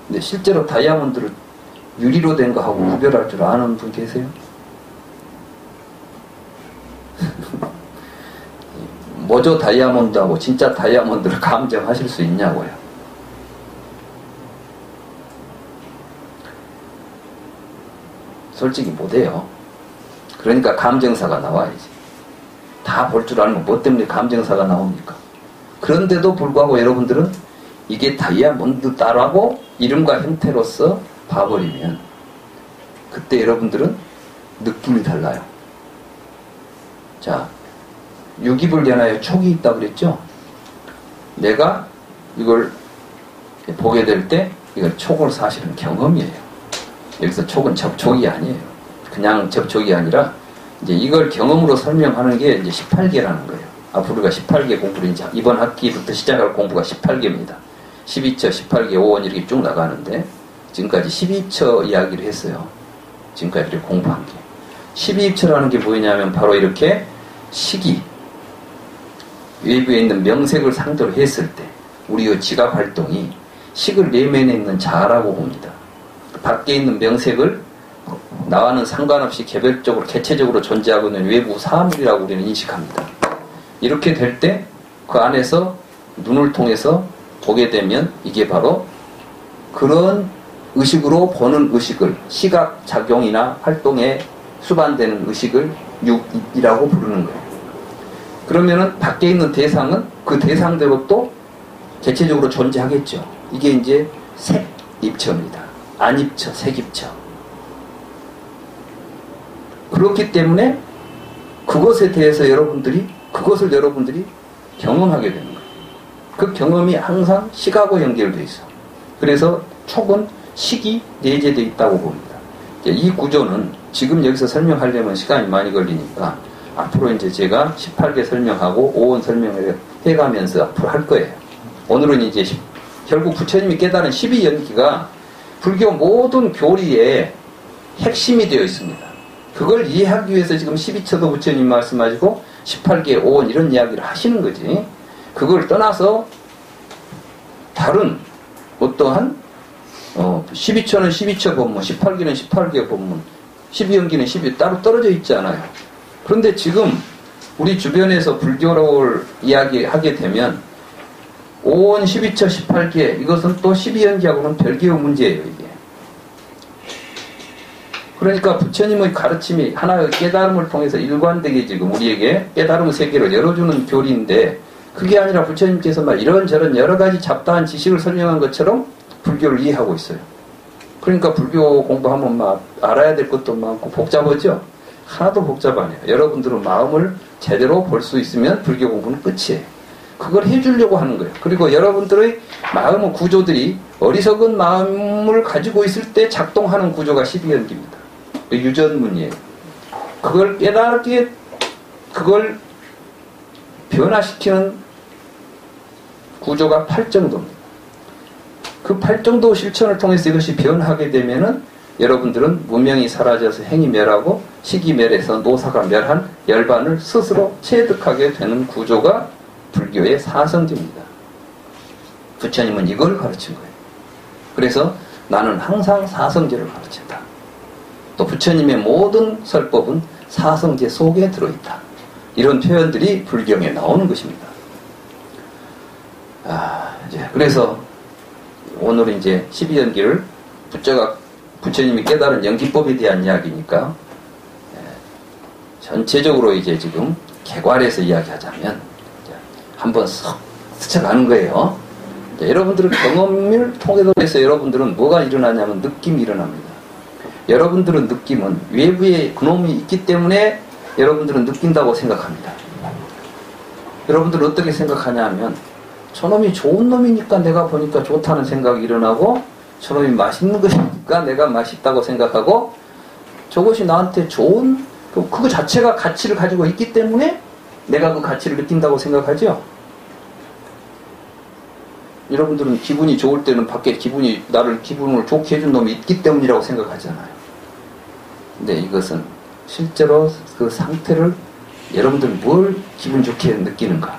근데 실제로 다이아몬드를 유리로 된 거하고 구별할 줄 아는 분 계세요? 모조 다이아몬드하고 진짜 다이아몬드를 감정하실 수 있냐고요. 솔직히 못해요. 그러니까 감정사가 나와야지. 다 볼 줄 아는 거 뭐 때문에 감정사가 나옵니까? 그런데도 불구하고 여러분들은 이게 다이아몬드다라고 이름과 형태로서 봐버리면 그때 여러분들은 느낌이 달라요. 자, 유깁을 연하여 촉이 있다고 그랬죠? 내가 이걸 보게 될 때 이건 촉은 사실은 경험이에요. 여기서 촉은 접촉이 아니에요. 그냥 접촉이 아니라 이제 이걸 경험으로 설명하는 게 이제 18개라는 거예요. 앞으로 우리가 18개 공부를 이제 이번 학기부터 시작할 공부가 18개입니다. 12처, 18개, 5원 이렇게 쭉 나가는데 지금까지 12처 이야기를 했어요. 지금까지 이렇게 공부한 게. 12처라는 게 뭐냐면 바로 이렇게 시기, 외부에 있는 명색을 상대로 했을 때 우리의 지각 활동이 식을 내면에 있는 자라고 봅니다. 밖에 있는 명색을 나와는 상관없이 개별적으로 개체적으로 존재하고 있는 외부 사물이라고 우리는 인식합니다. 이렇게 될 때 그 안에서 눈을 통해서 보게 되면 이게 바로 그런 의식으로 보는 의식을 시각 작용이나 활동에 수반되는 의식을 육이라고 부르는 거예요. 그러면은 밖에 있는 대상은 그 대상대로 또 개체적으로 존재하겠죠. 이게 이제 색입처입니다. 안입처, 색입처. 그렇기 때문에 그것에 대해서 여러분들이 그것을 여러분들이 경험하게 되는 거예요. 그 경험이 항상 시각과 연결되어 있어. 그래서 촉은 식이 내재되어 있다고 봅니다. 이 구조는 지금 여기서 설명하려면 시간이 많이 걸리니까 앞으로 이제 제가 18개 설명하고 5원 설명을 해가면서 앞으로 할 거예요. 오늘은 이제 결국 부처님이 깨달은 12연기가 불교 모든 교리의 핵심이 되어 있습니다. 그걸 이해하기 위해서 지금 12처도 부처님 말씀하시고 18개 5원 이런 이야기를 하시는 거지. 그걸 떠나서 다른 어떠한 12처는 12처 법문, 18기는 18개 법문, 12연기는 12 따로 떨어져 있지 않아요. 그런데 지금 우리 주변에서 불교를 이야기하게 되면 5원, 12처, 18개 이것은 또 12연기하고는 별개의 문제예요. 이게. 그러니까 부처님의 가르침이 하나의 깨달음을 통해서 일관되게 지금 우리에게 깨달음 세계를 열어주는 교리인데 그게 아니라 부처님께서 막 이런저런 여러 가지 잡다한 지식을 설명한 것처럼 불교를 이해하고 있어요. 그러니까 불교 공부하면 막 알아야 될 것도 많고 복잡하죠? 하나도 복잡 아니에요. 여러분들은 마음을 제대로 볼 수 있으면 불교 공부는 끝이에요. 그걸 해주려고 하는 거예요. 그리고 여러분들의 마음의 구조들이 어리석은 마음을 가지고 있을 때 작동하는 구조가 12연기입니다. 유전문이에요. 그걸 깨달게, 그걸 변화시키는 구조가 8정도입니다. 그 8정도 실천을 통해서 이것이 변하게 되면은 여러분들은 문명이 사라져서 행이 멸하고 식이 멸해서 노사가 멸한 열반을 스스로 체득하게 되는 구조가 불교의 사성제입니다. 부처님은 이걸 가르친 거예요. 그래서 나는 항상 사성제를 가르친다. 또 부처님의 모든 설법은 사성제 속에 들어있다. 이런 표현들이 불경에 나오는 것입니다. 그래서 오늘은 이제 12연기를 부처님이 깨달은 연기법에 대한 이야기니까 전체적으로 이제 지금 개괄해서 이야기하자면 한번 쓱 스쳐가는 거예요. 여러분들은 경험을 통해서 여러분들은 뭐가 일어나냐면 느낌이 일어납니다. 여러분들은 느낌은 외부에 그놈이 있기 때문에 여러분들은 느낀다고 생각합니다. 여러분들은 어떻게 생각하냐면 저놈이 좋은 놈이니까 내가 보니까 좋다는 생각이 일어나고 저놈이 맛있는 것이니까 내가 맛있다고 생각하고 저것이 나한테 좋은 그거 자체가 가치를 가지고 있기 때문에 내가 그 가치를 느낀다고 생각하죠. 여러분들은 기분이 좋을 때는 밖에 나를 기분을 좋게 해준 놈이 있기 때문이라고 생각하잖아요. 근데 이것은 실제로 그 상태를 여러분들은 뭘 기분 좋게 느끼는가?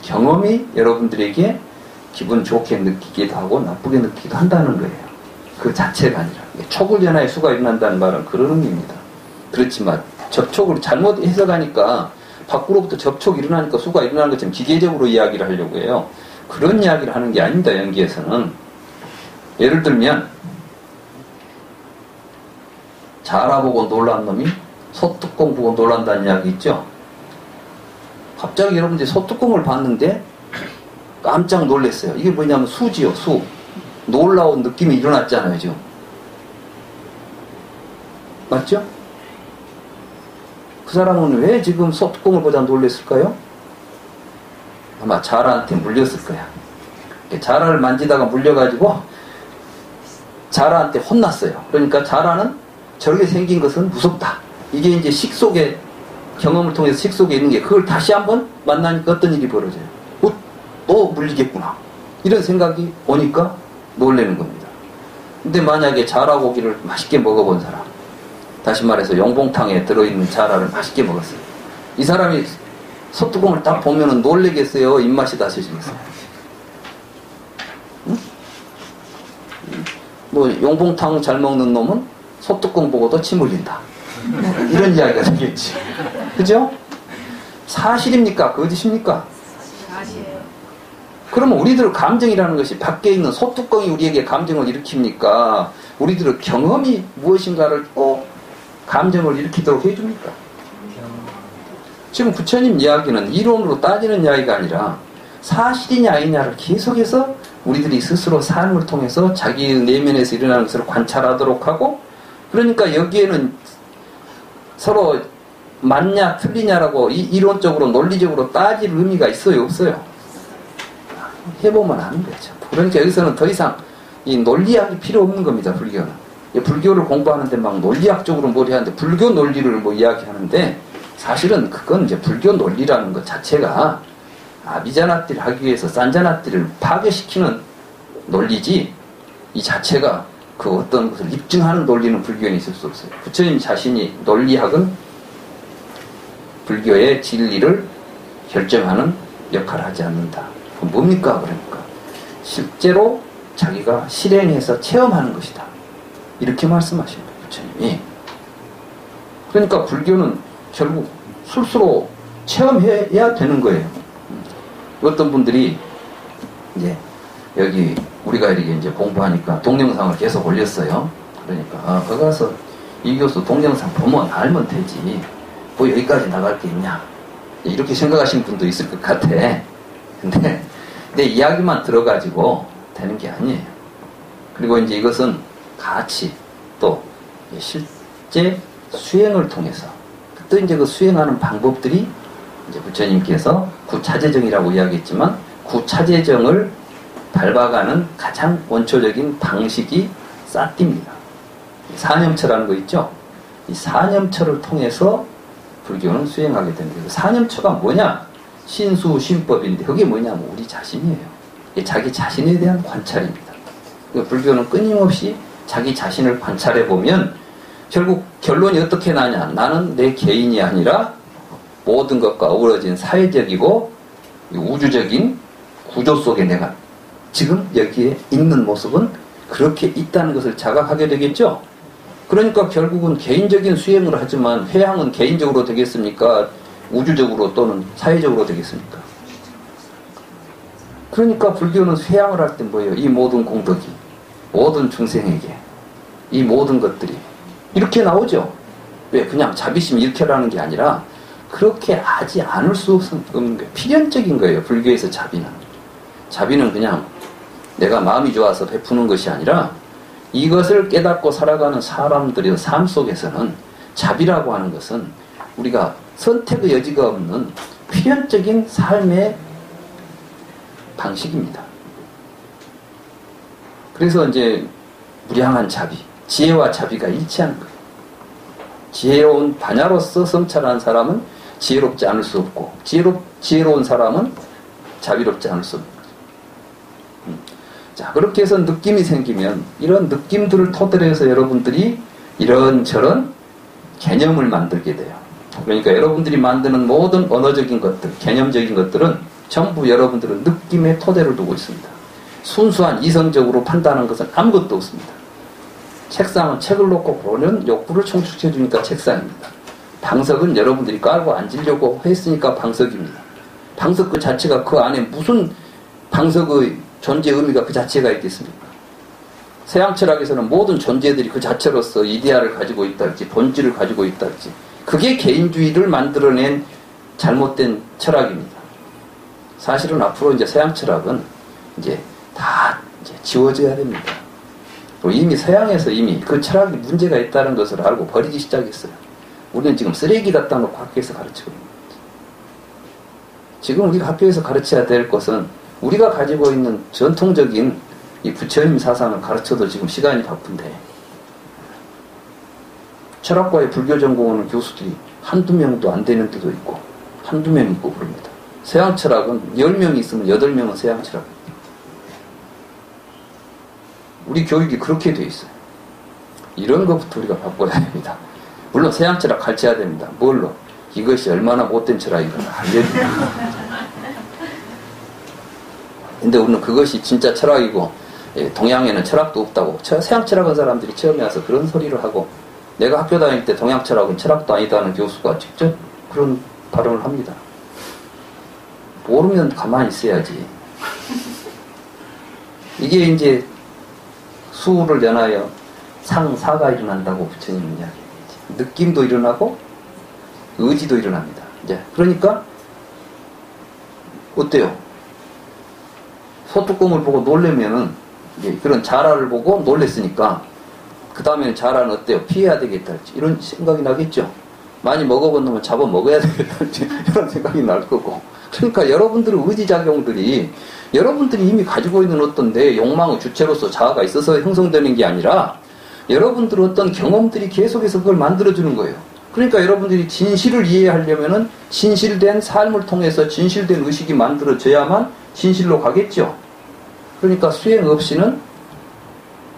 경험이 여러분들에게 기분 좋게 느끼기도 하고 나쁘게 느끼기도 한다는 거예요. 그 자체가 아니라. 촉을연화의 수가 일어난다는 말은 그런 의미입니다. 그렇지만 접촉을 잘못 해석하니까 밖으로부터 접촉이 일어나니까 수가 일어나는 것처럼 기계적으로 이야기를 하려고 해요. 그런 이야기를 하는 게 아닙니다. 연기에서는. 예를 들면 자라보고 놀란 놈이 소뚜껑 보고 놀란다는 이야기 있죠. 갑자기 여러분들이 소뚜껑을 봤는데 깜짝 놀랐어요. 이게 뭐냐면 수지요. 수. 놀라운 느낌이 일어났잖아요. 지금. 맞죠? 그 사람은 왜 지금 소뚜껑을 보자 놀랐을까요? 아마 자라한테 물렸을 거야. 자라를 만지다가 물려가지고 자라한테 혼났어요. 그러니까 자라는 저렇게 생긴 것은 무섭다. 이게 이제 식속에 경험을 통해서 식속에 있는 게 그걸 다시 한번 만나니까 어떤 일이 벌어져요. 또 물리겠구나. 이런 생각이 오니까 놀라는 겁니다. 근데 만약에 자라고기를 맛있게 먹어본 사람, 다시 말해서 용봉탕에 들어있는 자라를 맛있게 먹었어요. 이 사람이 소뚜껑을 딱 보면은 놀래겠어요? 입맛이 다시겠어요? 응? 뭐 용봉탕 잘 먹는 놈은 소뚜껑 보고도 침 흘린다. 이런 이야기가 되겠지. 그죠? 사실입니까? 거짓입니까? 사실이에요. 그러면 우리들 감정이라는 것이 밖에 있는 소뚜껑이 우리에게 감정을 일으킵니까? 우리들의 경험이 무엇인가를 꼭 감정을 일으키도록 해줍니까? 지금 부처님 이야기는 이론으로 따지는 이야기가 아니라 사실이냐 아니냐를 계속해서 우리들이 스스로 삶을 통해서 자기 내면에서 일어나는 것을 관찰하도록 하고, 그러니까 여기에는 서로 맞냐 틀리냐라고 이론적으로 논리적으로 따질 의미가 있어요 없어요? 해보면 아는 거죠. 그러니까 여기서는 더 이상 이 논리학이 필요 없는 겁니다. 불교는. 불교를 공부하는데 막 논리학적으로 뭘 하는데 불교 논리를 뭐 이야기하는데 사실은 그건 이제 불교 논리라는 것 자체가 아비자나띠를 하기 위해서 산자나띠를 파괴시키는 논리지 이 자체가 그 어떤 것을 입증하는 논리는 불교에 있을 수 없어요. 부처님 자신이 논리학은 불교의 진리를 결정하는 역할을 하지 않는다. 그럼 뭡니까? 그러니까 실제로 자기가 실행해서 체험하는 것이다. 이렇게 말씀하신 거예요. 부처님이. 그러니까 불교는 결국 스스로 체험해야 되는 거예요. 어떤 분들이 이제 여기 우리가 이렇게 이제 공부하니까 동영상을 계속 올렸어요. 그러니까 거기 가서 이 교수 동영상 보면 알면 되지. 뭐 여기까지 나갈 게 있냐. 이렇게 생각하시는 분도 있을 것 같아. 근데 내 이야기만 들어가지고 되는 게 아니에요. 그리고 이제 이것은 같이 또 실제 수행을 통해서 또 이제 그 수행하는 방법들이 이제 부처님께서 구차제정이라고 이야기했지만 구차제정을 밟아가는 가장 원초적인 방식이 사띠입니다. 사념처라는 거 있죠? 이 사념처를 통해서 불교는 수행하게 됩니다. 사념처가 뭐냐? 신수, 신법인데 그게 뭐냐면 우리 자신이에요. 자기 자신에 대한 관찰입니다. 불교는 끊임없이 자기 자신을 관찰해 보면 결국 결론이 어떻게 나냐? 나는 내 개인이 아니라 모든 것과 어우러진 사회적이고 우주적인 구조 속에 내가 지금 여기에 있는 모습은 그렇게 있다는 것을 자각하게 되겠죠? 그러니까 결국은 개인적인 수행을 하지만 회향은 개인적으로 되겠습니까? 우주적으로 또는 사회적으로 되겠습니까? 그러니까 불교는 회향을 할 때 뭐예요? 이 모든 공덕이 모든 중생에게 이 모든 것들이 이렇게 나오죠. 왜? 그냥 자비심 이렇게 하라는 게 아니라 그렇게 하지 않을 수 없는 거예요. 필연적인 거예요. 불교에서 자비는. 자비는 그냥 내가 마음이 좋아서 베푸는 것이 아니라 이것을 깨닫고 살아가는 사람들의 삶 속에서는 자비라고 하는 것은 우리가 선택의 여지가 없는 필연적인 삶의 방식입니다. 그래서 이제 무량한 자비, 지혜와 자비가 일치하는 거예요. 지혜로운 반야로서 성찰한 사람은 지혜롭지 않을 수 없고 지혜로운 사람은 자비롭지 않을 수 없는 거죠. 자, 그렇게 해서 느낌이 생기면 이런 느낌들을 토대로 해서 여러분들이 이런저런 개념을 만들게 돼요. 그러니까 여러분들이 만드는 모든 언어적인 것들, 개념적인 것들은 전부 여러분들은 느낌의 토대를 두고 있습니다. 순수한 이성적으로 판단하는 것은 아무것도 없습니다. 책상은 책을 놓고 보는 욕구를 충족해 주니까 책상입니다. 방석은 여러분들이 깔고 앉으려고 했으니까 방석입니다. 방석 그 자체가 그 안에 무슨 방석의 존재 의미가 그 자체가 있겠습니까? 서양철학에서는 모든 존재들이 그 자체로서 이데아를 가지고 있다 할지 본질을 가지고 있다 할지 그게 개인주의를 만들어낸 잘못된 철학입니다. 사실은 앞으로 이제 서양철학은 이제 다 이제 지워져야 됩니다. 이미 서양에서 이미 그 철학이 문제가 있다는 것을 알고 버리기 시작했어요. 우리는 지금 쓰레기 갖다 놓고 학교에서 가르치고 있는 거죠. 지금 우리가 학교에서 가르쳐야 될 것은 우리가 가지고 있는 전통적인 이 부처님 사상을 가르쳐도 지금 시간이 바쁜데 철학과의 불교 전공하는 교수들이 한두 명도 안 되는 데도 있고 한두 명 있고 그럽니다. 서양 철학은 10명이 있으면 8명은 서양 철학입니다. 우리 교육이 그렇게 돼 있어요. 이런 것부터 우리가 바꿔야 됩니다. 물론 서양 철학 가르쳐야 됩니다. 뭘로? 이것이 얼마나 못된 철학인가 알려줍니다. 근데 우리는 그것이 진짜 철학이고 동양에는 철학도 없다고 서양 철학한 사람들이 처음에 와서 그런 소리를 하고 내가 학교 다닐 때 동양 철학은 철학도 아니다는 교수가 직접 그런 발언을 합니다. 모르면 가만히 있어야지. 이게 이제 수를 연하여 상사가 일어난다고 부처님은 이야기했지. 느낌도 일어나고 의지도 일어납니다. 이제 그러니까 어때요? 소뚜껑을 보고 놀래면은 그런 자라를 보고 놀랬으니까 그 다음에는 자라는 어때요? 피해야 되겠다 이런 생각이 나겠죠. 많이 먹어본 놈은 잡아먹어야 되겠다. 이런 생각이 날 거고. 그러니까 여러분들의 의지작용들이 여러분들이 이미 가지고 있는 어떤 내 욕망의 주체로서 자아가 있어서 형성되는 게 아니라 여러분들의 어떤 경험들이 계속해서 그걸 만들어주는 거예요. 그러니까 여러분들이 진실을 이해하려면은 진실된 삶을 통해서 진실된 의식이 만들어져야만 진실로 가겠죠. 그러니까 수행 없이는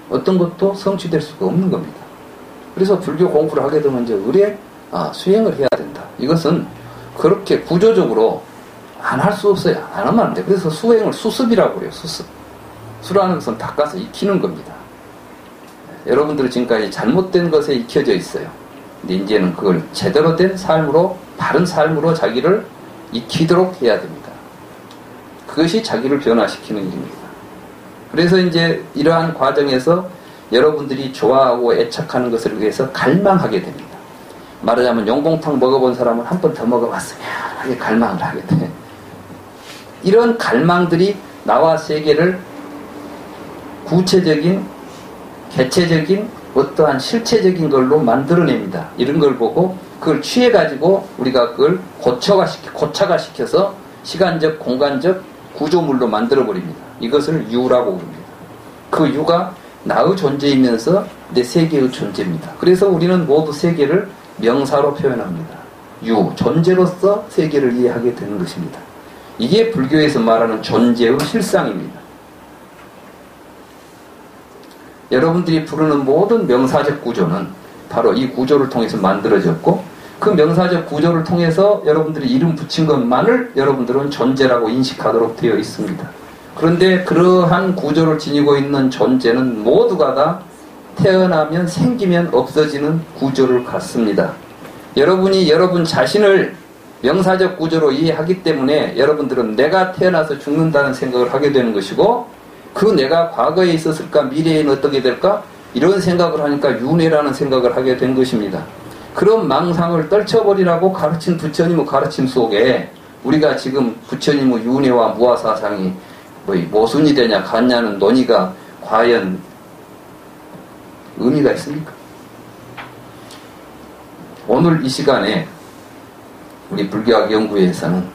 어떤 것도 성취될 수가 없는 겁니다. 그래서 불교 공부를 하게 되면 이제 의뢰 수행을 해야 된다. 이것은 그렇게 구조적으로 안 할 수 없어요. 안 하면 안 돼. 그래서 수행을 수습이라고 그래요. 수습. 수라는 것은 닦아서 익히는 겁니다. 여러분들은 지금까지 잘못된 것에 익혀져 있어요. 근데 이제는 그걸 제대로 된 삶으로, 바른 삶으로 자기를 익히도록 해야 됩니다. 그것이 자기를 변화시키는 일입니다. 그래서 이제 이러한 과정에서 여러분들이 좋아하고 애착하는 것을 위해서 갈망하게 됩니다. 말하자면 용봉탕 먹어본 사람은 한 번 더 먹어봤으면 하게 갈망을 하게 돼. 이런 갈망들이 나와 세계를 구체적인, 개체적인, 어떠한 실체적인 걸로 만들어냅니다. 이런 걸 보고 그걸 취해가지고 우리가 그걸 고차가시켜서 시간적, 공간적 구조물로 만들어버립니다. 이것을 유라고 부릅니다. 그 유가 나의 존재이면서 내 세계의 존재입니다. 그래서 우리는 모두 세계를 명사로 표현합니다. 유, 존재로서 세계를 이해하게 되는 것입니다. 이게 불교에서 말하는 존재의 실상입니다. 여러분들이 부르는 모든 명사적 구조는 바로 이 구조를 통해서 만들어졌고 그 명사적 구조를 통해서 여러분들이 이름 붙인 것만을 여러분들은 존재라고 인식하도록 되어 있습니다. 그런데 그러한 구조를 지니고 있는 존재는 모두가 다 태어나면 생기면 없어지는 구조를 갖습니다. 여러분이 여러분 자신을 명사적 구조로 이해하기 때문에 여러분들은 내가 태어나서 죽는다는 생각을 하게 되는 것이고 그 내가 과거에 있었을까 미래에는 어떻게 될까 이런 생각을 하니까 윤회라는 생각을 하게 된 것입니다. 그런 망상을 떨쳐버리라고 가르친 부처님의 가르침 속에 우리가 지금 부처님의 윤회와 무아사상이 모순이 되냐 같냐는 논의가 과연 의미가 있습니까? 오늘 이 시간에 우리 불교학 연구회에서는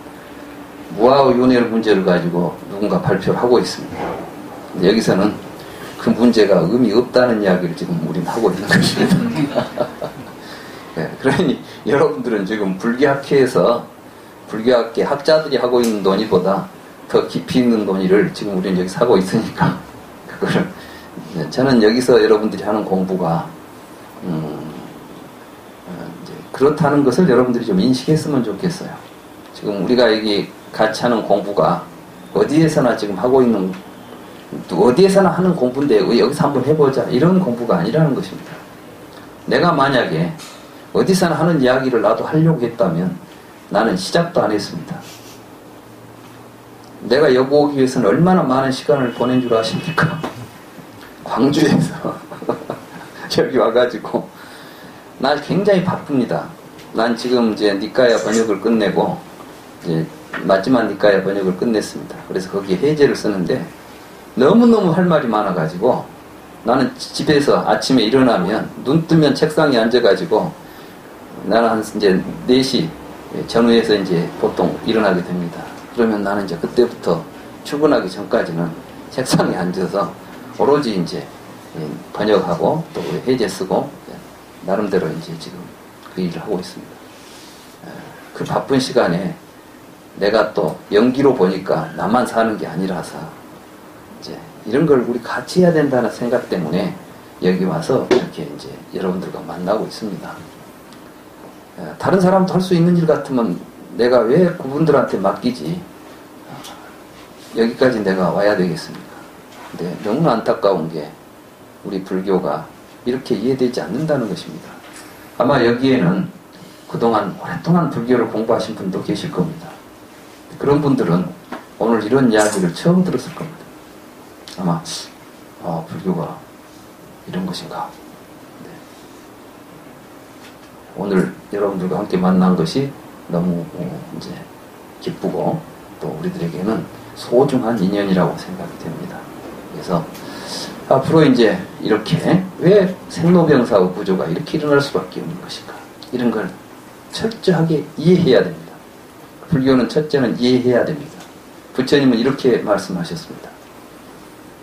무아의 윤회 문제를 가지고 누군가 발표를 하고 있습니다. 여기서는 그 문제가 의미 없다는 이야기를 지금 우리는 하고 있는 것입니다. 네, 그러니 여러분들은 지금 불교학회에서 불교학계 학자들이 하고 있는 논의보다 더 깊이 있는 논의를 지금 우리는 여기서 하고 있으니까 그거를 저는 여기서 여러분들이 하는 공부가 이제 그렇다는 것을 여러분들이 좀 인식했으면 좋겠어요. 지금 우리가 여기 같이 하는 공부가 어디에서나 지금 하고 있는 또 어디에서나 하는 공부인데 여기서 한번 해보자 이런 공부가 아니라는 것입니다. 내가 만약에 어디서나 하는 이야기를 나도 하려고 했다면 나는 시작도 안 했습니다. 내가 여기 오기 위해서는 얼마나 많은 시간을 보낸 줄 아십니까? 광주에서 여기 와가지고 나 굉장히 바쁩니다. 난 지금 이제 니까야 번역을 끝내고 이제 마지막 니까야 번역을 끝냈습니다. 그래서 거기에 해제를 쓰는데 너무너무 할 말이 많아가지고 나는 집에서 아침에 일어나면 눈 뜨면 책상에 앉아가지고 나는 한 이제 4시 전후에서 이제 보통 일어나게 됩니다. 그러면 나는 이제 그때부터 출근하기 전까지는 책상에 앉아서 오로지 이제 번역하고 또 해제 쓰고 나름대로 이제 지금 그 일을 하고 있습니다. 그 바쁜 시간에 내가 또 연기로 보니까 나만 사는 게 아니라서 이제 이런 걸 우리 같이 해야 된다는 생각 때문에 여기 와서 이렇게 이제 여러분들과 만나고 있습니다. 다른 사람도 할 수 있는 일 같으면 내가 왜 그분들한테 맡기지? 여기까지 내가 와야 되겠습니까? 근데 너무나 안타까운 게 우리 불교가 이렇게 이해되지 않는다는 것입니다. 아마 여기에는 그동안 오랫동안 불교를 공부하신 분도 계실 겁니다. 그런 분들은 오늘 이런 이야기를 처음 들었을 겁니다. 아마 불교가 이런 것인가. 네. 오늘 여러분들과 함께 만난 것이 너무 이제 기쁘고 또 우리들에게는 소중한 인연이라고 생각이 됩니다. 그래서 앞으로 이제 이렇게 왜 생로병사의 구조가 이렇게 일어날 수밖에 없는 것인가 이런 걸 철저하게 이해해야 됩니다. 불교는 첫째는 이해해야 됩니다. 부처님은 이렇게 말씀하셨습니다.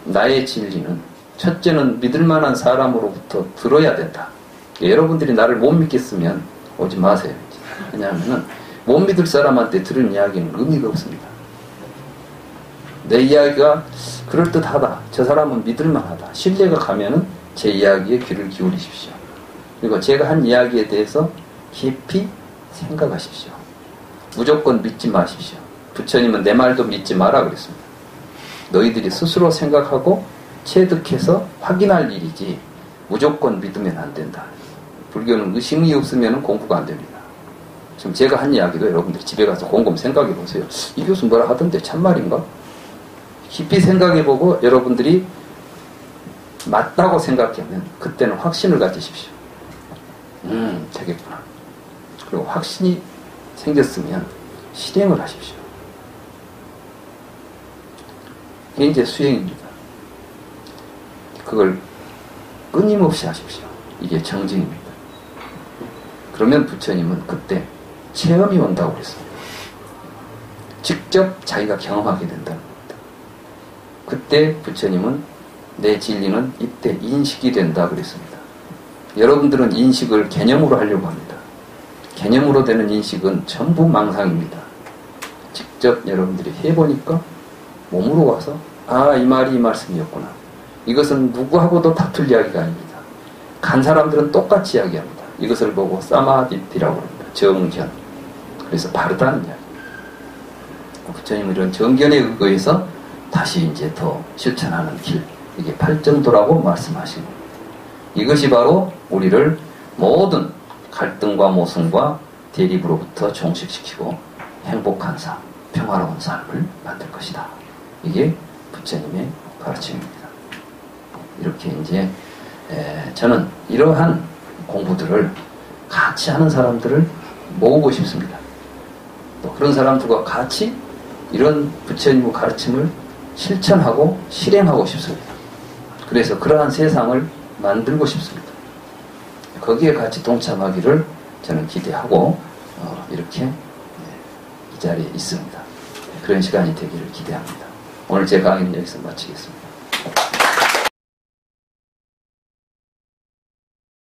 나의 진리는 첫째는 믿을 만한 사람으로부터 들어야 된다. 여러분들이 나를 못 믿겠으면 오지 마세요. 왜냐하면 못 믿을 사람한테 들은 이야기는 의미가 없습니다. 내 이야기가 그럴듯하다. 저 사람은 믿을만하다. 신뢰가 가면은 제 이야기에 귀를 기울이십시오. 그리고 제가 한 이야기에 대해서 깊이 생각하십시오. 무조건 믿지 마십시오. 부처님은 내 말도 믿지 마라 그랬습니다. 너희들이 스스로 생각하고 체득해서 확인할 일이지 무조건 믿으면 안 된다. 불교는 의심이 없으면 공부가 안 됩니다. 지금 제가 한 이야기도 여러분들이 집에 가서 곰곰 생각해 보세요. 이 교수 뭐라 하던데 참말인가? 깊이 생각해 보고 여러분들이 맞다고 생각하면 그때는 확신을 가지십시오. 되겠구나. 그리고 확신이 생겼으면 실행을 하십시오. 이게 이제 수행입니다. 그걸 끊임없이 하십시오. 이게 정증입니다. 그러면 부처님은 그때 체험이 온다고 그랬습니다. 직접 자기가 경험하게 된다는 겁니다. 그때 부처님은 내 진리는 이때 인식이 된다 그랬습니다. 여러분들은 인식을 개념으로 하려고 합니다. 개념으로 되는 인식은 전부 망상입니다. 직접 여러분들이 해보니까 몸으로 와서 이 말이 이 말씀이었구나. 이것은 누구하고도 다툴 이야기가 아닙니다. 간 사람들은 똑같이 이야기합니다. 이것을 보고 사마디티라고 합니다. 정견. 그래서 바르다는 이야기. 부처님은 이런 정견에 의거해서 다시 이제 더 실천하는 길. 이게 팔정도라고 말씀하신 겁니다. 이것이 바로 우리를 모든 갈등과 모순과 대립으로부터 종식시키고 행복한 삶, 평화로운 삶을 만들 것이다. 이게 부처님의 가르침입니다. 이렇게 이제 저는 이러한 공부들을 같이 하는 사람들을 모으고 싶습니다. 또 그런 사람들과 같이 이런 부처님의 가르침을 실천하고 실행하고 싶습니다. 그래서 그러한 세상을 만들고 싶습니다. 거기에 같이 동참하기를 저는 기대하고 이렇게 이 자리에 있습니다. 그런 시간이 되기를 기대합니다. 오늘 제 강의는 여기서 마치겠습니다.